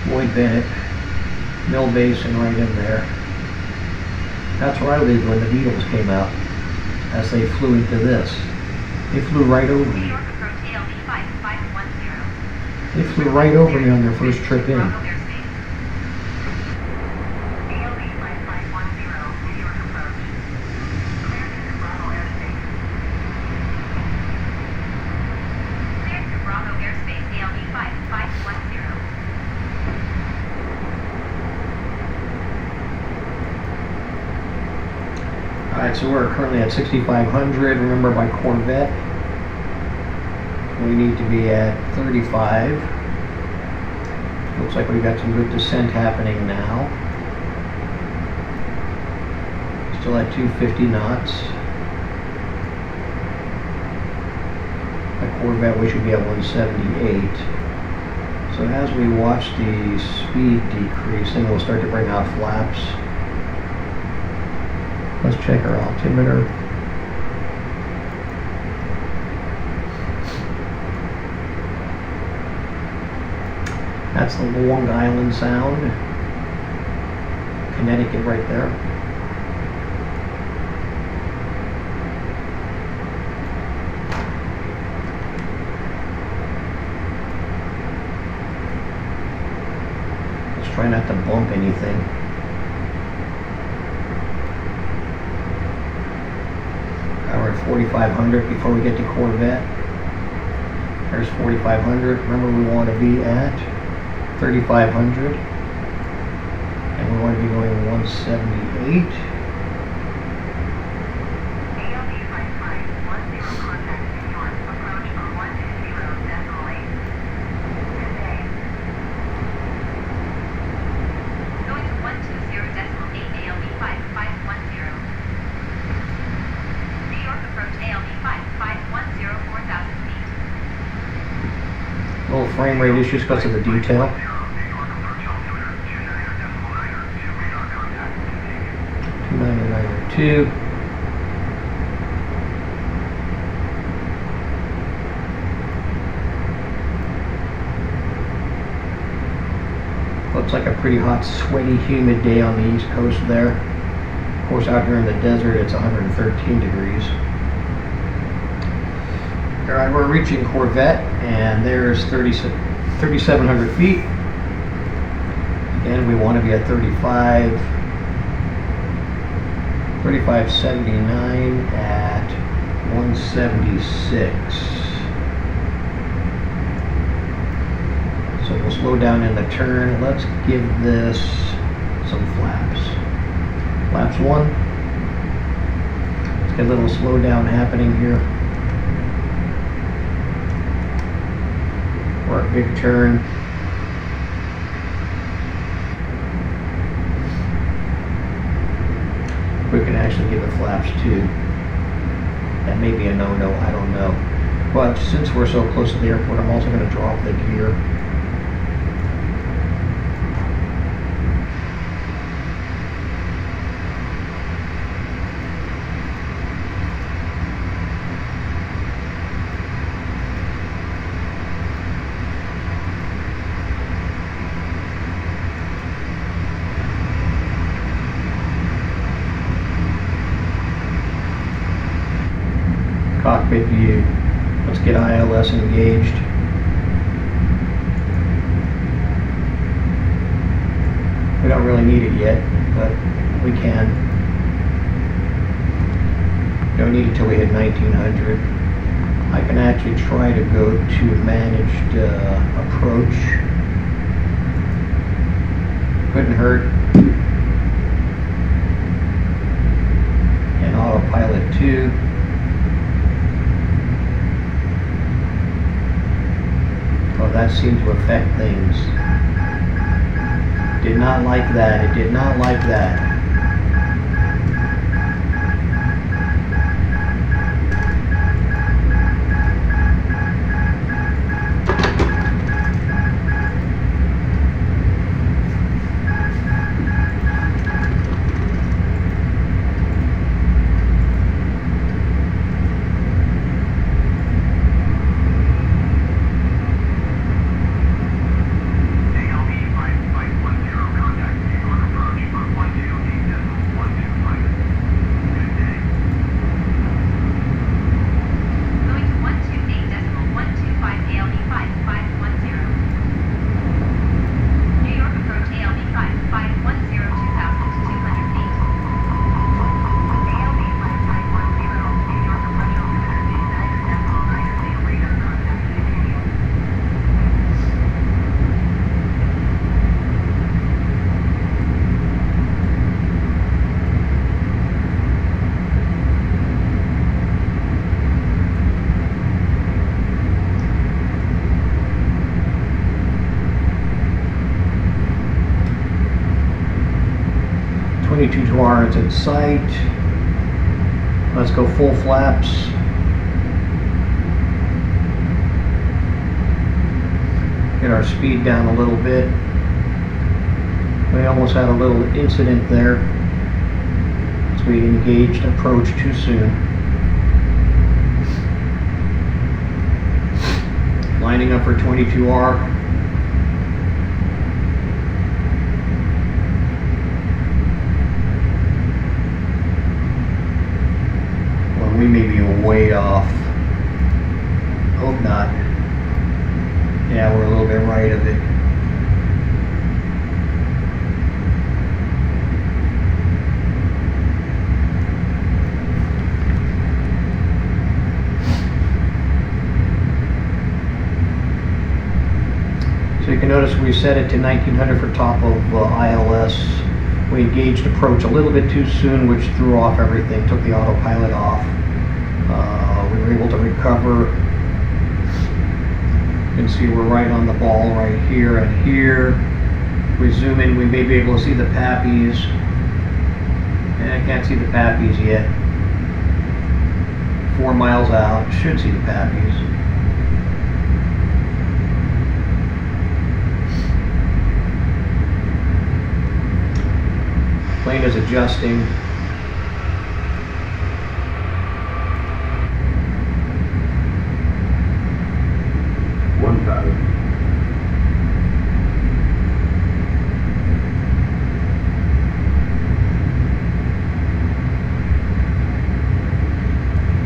[SPEAKER 1] Floyd Bennett. Mill Basin right in there. That's where I lived when the Beatles came out. As they flew into this. They flew right over
[SPEAKER 3] New
[SPEAKER 1] me.
[SPEAKER 3] York approach ALB 5510.
[SPEAKER 1] They flew right over me on their first trip in.
[SPEAKER 3] Bravo airspace. ALB 5510, New York approach. Clear to
[SPEAKER 1] Alright, so we're currently at 6,500. Remember, by Corvette, we need to be at 35. Looks like we've got some good descent happening now. Still at 250 knots. By Corvette, we should be at 178. So as we watch the speed decrease, then we'll start to bring out flaps. Let's check our altimeter. That's the Long Island Sound. Connecticut right there. Let's try not to bump anything. We're at 4,500 before we get to Corvette. There's 4,500. Remember, we want to be at 3,500. And we want to be going 178.
[SPEAKER 3] ALB 5510 contact New York. Approach for 120.8. Good day. Going to 120.8 ALB 5510. New York approach ALB 5510 4,000 feet.
[SPEAKER 1] Little frame rate issues because of the detail. 2992. Looks like a pretty hot, sweaty, humid day on the East Coast there. Of course, out here in the desert, it's 113 degrees. All right, we're reaching Corvette, and there's 3,700 feet. Again, we want to be at 3579 at 176. So we'll slow down in the turn. Let's give this some flaps. Flaps 1. Let's get a little slowdown happening here. Or a big turn. We can actually give the flaps 2. That may be a no-no, I don't know. But since we're so close to the airport, I'm also going to drop the gear. Cockpit view. Let's get ILS engaged. We don't really need it yet, but we can. Don't need it till we hit 1900. I can actually try to go to managed approach. Couldn't hurt. And autopilot 2. Well, that seemed to affect things. Did not like that. It did not like that.
[SPEAKER 5] ALB 5510 contact New York approach for 120.8.
[SPEAKER 1] 22 is in sight. Let's go full flaps. Get our speed down a little bit. We almost had a little incident there as we engaged approach too soon. Lining up for 22R. Well, we may be way off. Hope not. Yeah, we're a little bit right of it. So you can notice we set it to 1900 for top of ILS. We engaged approach a little bit too soon, which threw off everything, took the autopilot off. We were able to recover. You can see we're right on the ball right here and here. We zoom in, we may be able to see the pappies. And I can't see the pappies yet. 4 miles out, should see the pappies. Plane is adjusting.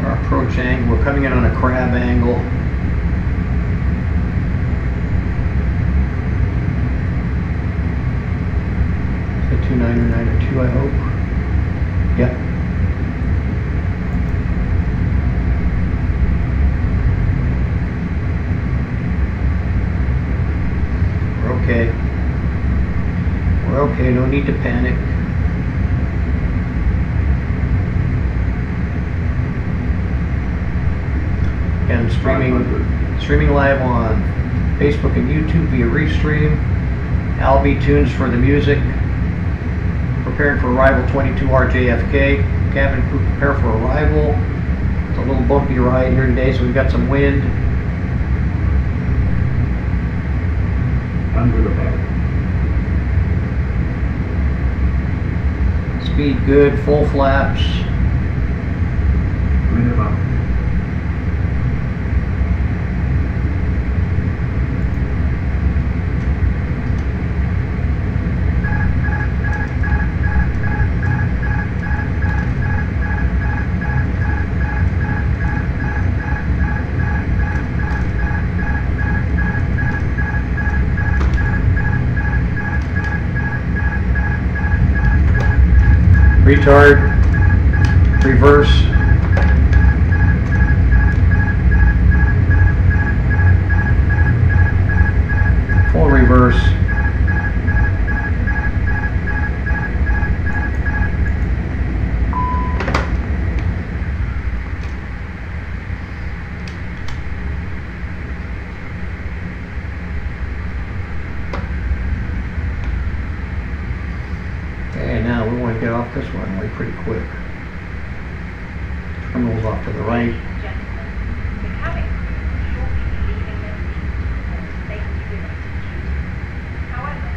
[SPEAKER 1] Our approach angle, we're coming in on a crab angle. It's a 2992, I hope. Yep. Okay. We're okay, no need to panic. Again, streaming live on Facebook and YouTube via Restream. Albie tunes for the music. Preparing for arrival 22R JFK. Cabin crew prepare for arrival. It's a little bumpy ride here today, so we've got some wind.
[SPEAKER 4] Under the bed.
[SPEAKER 1] Speed good, full flaps.
[SPEAKER 4] Minimum.
[SPEAKER 1] Retard, reverse, full reverse, and now we want to get off this runway pretty quick. Terminal's off to the right.
[SPEAKER 3] Gentlemen, the cabin crew will shortly be leaving their seats for safety-related duties. However,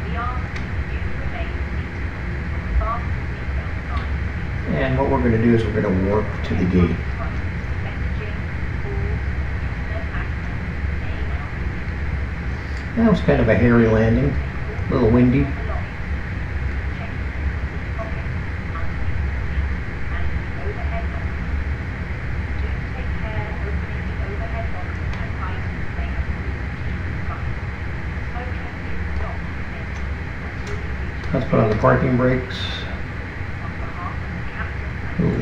[SPEAKER 3] we ask that you remain seated with fasten seatbelt signs.
[SPEAKER 1] And what we're going to do is we're going to warp to the gate.
[SPEAKER 3] Messaging, calls, internet access, AML.
[SPEAKER 1] That was kind of a hairy landing, a little windy. Let's put on the parking brakes.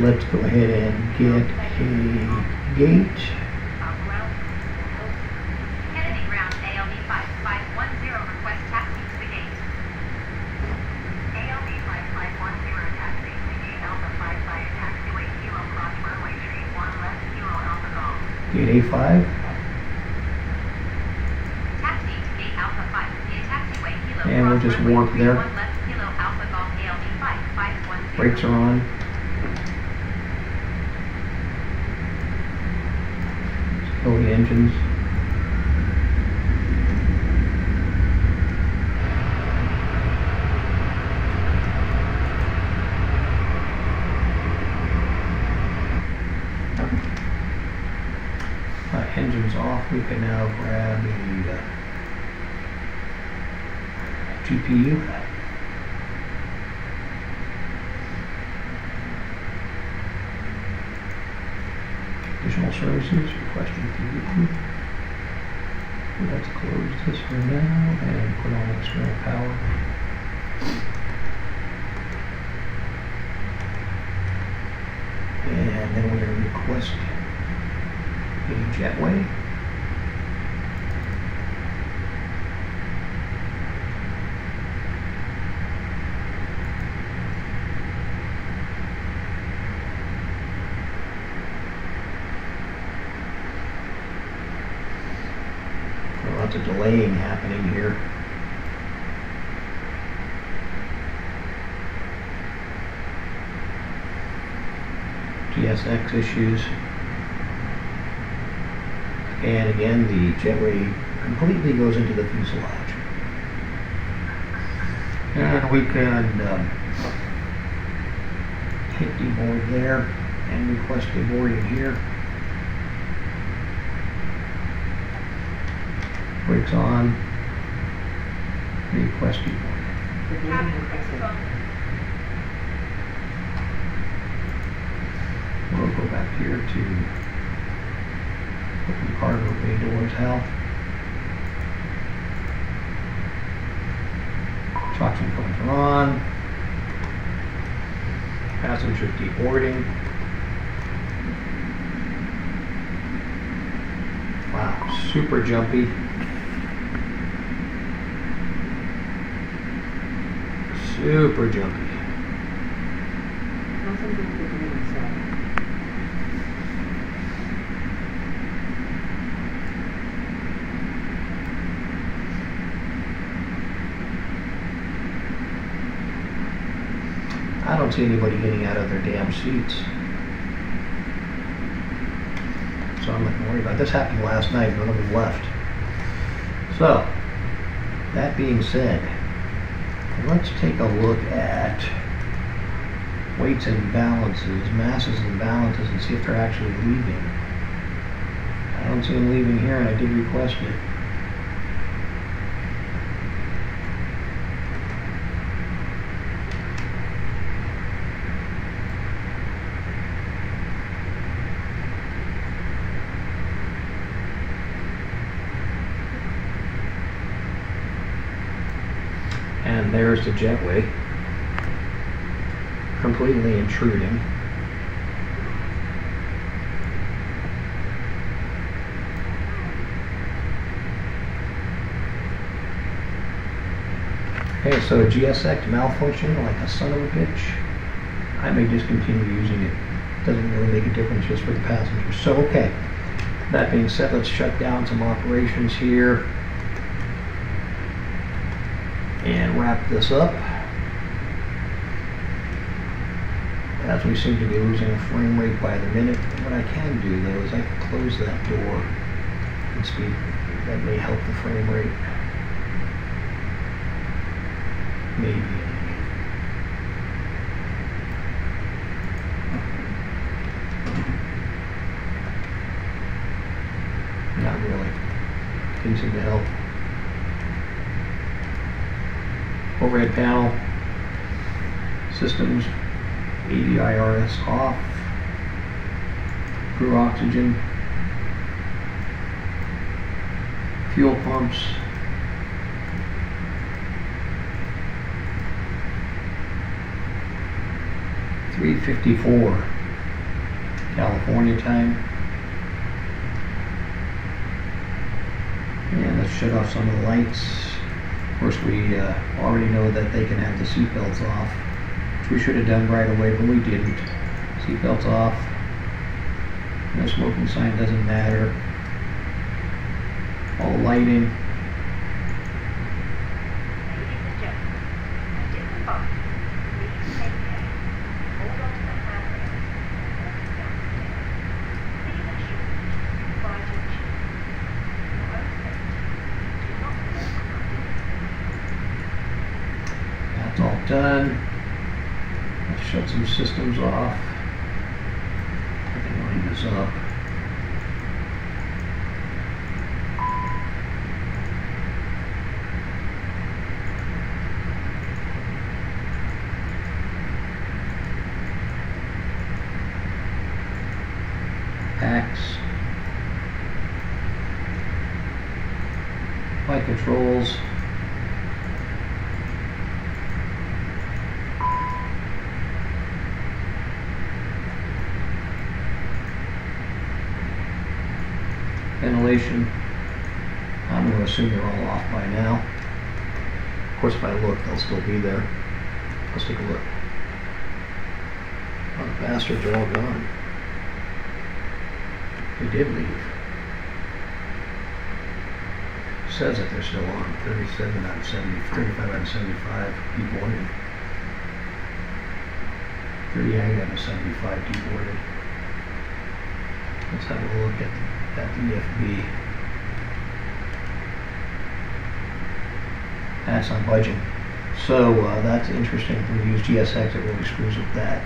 [SPEAKER 1] Let's go ahead and get a gate.
[SPEAKER 3] Kennedy ground ALB 5510 request taxi to the gate.
[SPEAKER 5] ALB 5510 taxi to gate Alpha 55 taxiway Kilo cross runway tree 1 left Kilo Alpha Golf.
[SPEAKER 1] Gate A5.
[SPEAKER 3] Taxi to gate Alpha 5 via taxiway Kilo
[SPEAKER 1] And we'll
[SPEAKER 3] cross
[SPEAKER 1] just
[SPEAKER 3] runway
[SPEAKER 1] warp
[SPEAKER 3] tree
[SPEAKER 1] there.
[SPEAKER 3] 1 left Kilo Alpha Golf ALB 5.
[SPEAKER 1] Brakes are on. Still the engines. Engines off. We can now grab the GPU. Additional services, request GPU. Let's close this for now and put on external power. And then we're going to request a jetway. Lots of delaying happening here. GSX issues. And again, the jetway completely goes into the fuselage. And we can hit deboard there and request deboarding here. Brakes on. Request deboarding.
[SPEAKER 2] The boarding
[SPEAKER 3] Cabin
[SPEAKER 2] will
[SPEAKER 3] brakes
[SPEAKER 2] exit.
[SPEAKER 3] on.
[SPEAKER 1] We'll go back here to open cargo bay doors, Hal. Shocks and cones are on. Passengers deboarding. Wow, super jumpy. Super jumpy.
[SPEAKER 2] Passengers beginning set.
[SPEAKER 1] I don't see anybody getting out of their damn seats. So I'm not worried about it. This happened last night, none of them left. So, that being said, let's take a look at weights and balances, masses and balances, and see if they're actually leaving. I don't see them leaving here, and I did request it. And there's the jetway, completely intruding. Okay, so a GSX malfunctioning like a son of a bitch. I may discontinue using it. Doesn't really make a difference just for the passengers. So, okay. That being said, let's shut down some operations here and wrap this up, as we seem to be losing frame rate by the minute. What I can do though is I can close that door and speed. That may help the frame rate. Maybe. Not really. Didn't seem to help. Overhead panel, systems, ADIRS off, crew oxygen, fuel pumps, (3:54) California time. And let's shut off some of the lights. Of course, we already know that they can have the seatbelts off, which we should have done right away, but we didn't. Seatbelts off. No smoking sign, doesn't matter. All lighting.
[SPEAKER 3] Ladies and gentlemen, at this phone, please take care.
[SPEAKER 1] done. Let's shut some systems off. Everything line is up. Packs. Flight controls. Ventilation. I'm going to assume they're all off by now. Of course, if I look, they'll still be there. Let's take a look. Oh, the bastards are all gone. They did leave. Says that they're still on. 37 out of 70, 35 out of 75 deboarded. 38 out of 75 deboarded. Let's have a look at the EFB. That's not budging. So that's interesting. If we use GSX, it really screws with that.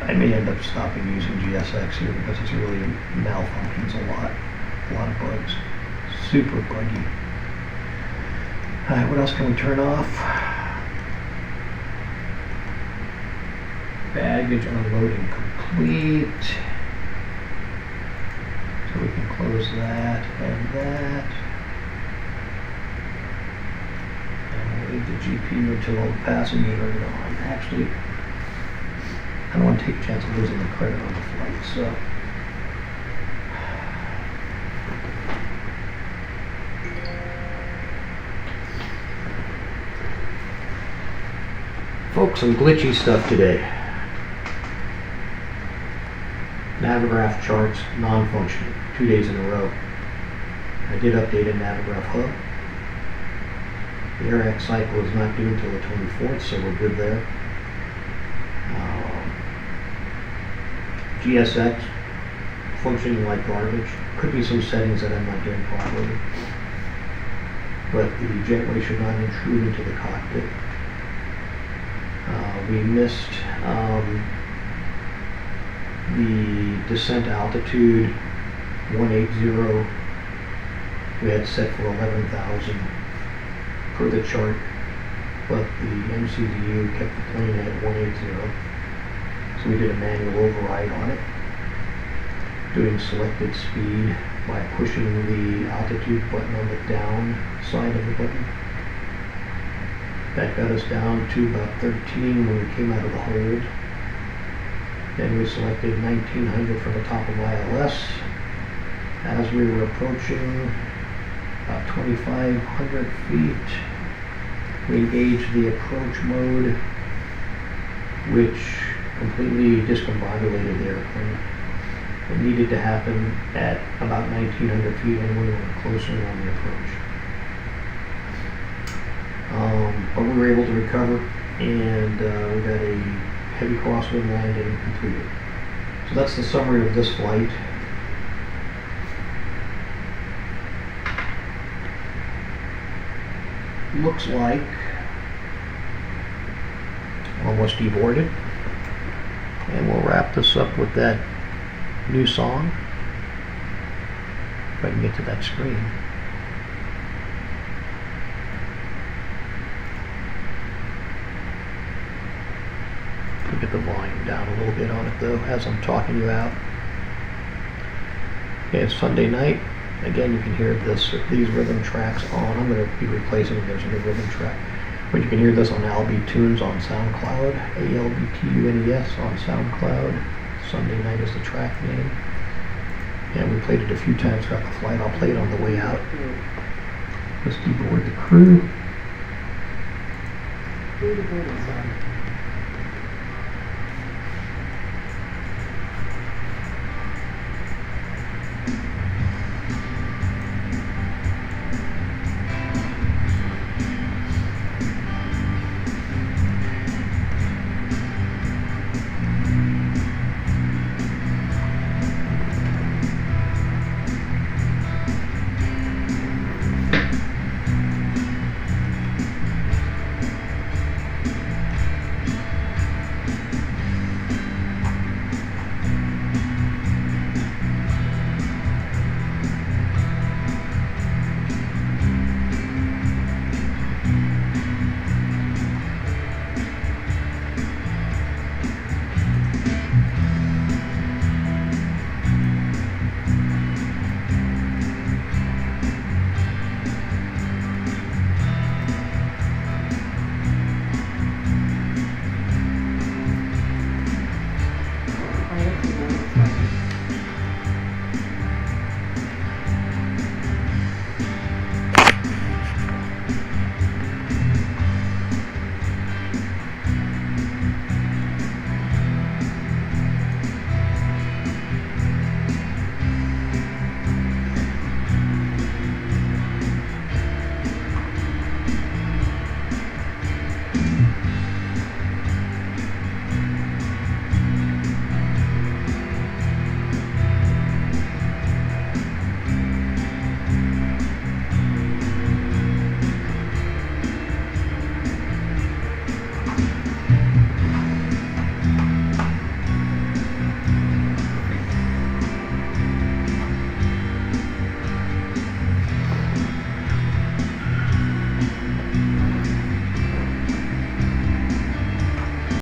[SPEAKER 1] I may end up stopping using GSX here because it's really malfunctions a lot of bugs. Super buggy. Alright, what else can we turn off? Baggage unloading complete. So we can close that and that. And we'll leave the GPU until all the passengers are gone. Actually, I don't want to take a chance of losing the credit on the flight, so. Folks, some glitchy stuff today. Navigraph charts non-functioning 2 days in a row. I did update a Navigraph hub. The AirX cycle is not due until the 24th, so we're good there. GSX functioning like garbage. Could be some settings that I'm not doing properly. But the jetway should not intrude into the cockpit. We missed the descent altitude 180. We had set for 11,000 per the chart, but the MCDU kept the plane at 180. So we did a manual override on it, doing selected speed by pushing the altitude button on the down side of the button. That got us down to about 13 when we came out of the hold. Then we selected 1900 from the top of ILS. As we were approaching about 2,500 feet, we engaged the approach mode, which completely discombobulated the airplane. It needed to happen at about 1,900 feet and we were closer on the approach. But we were able to recover and we got a heavy crosswind landing completed. So that's the summary of this flight. Looks like almost deboarded. And we'll wrap this up with that new song. If I can get to that screen. I'll get the volume down a little bit on it though as I'm talking you out. Okay, it's Sunday night. Again, you can hear these rhythm tracks on. I'm going to be replacing them. There's a new rhythm track. But you can hear this on Albi Tunes on SoundCloud. ALBTUNES on SoundCloud. Sunday Night is the track name. And we played it a few times throughout the flight. I'll play it on the way out. Let's deboard the crew.
[SPEAKER 2] Through the boarding zone.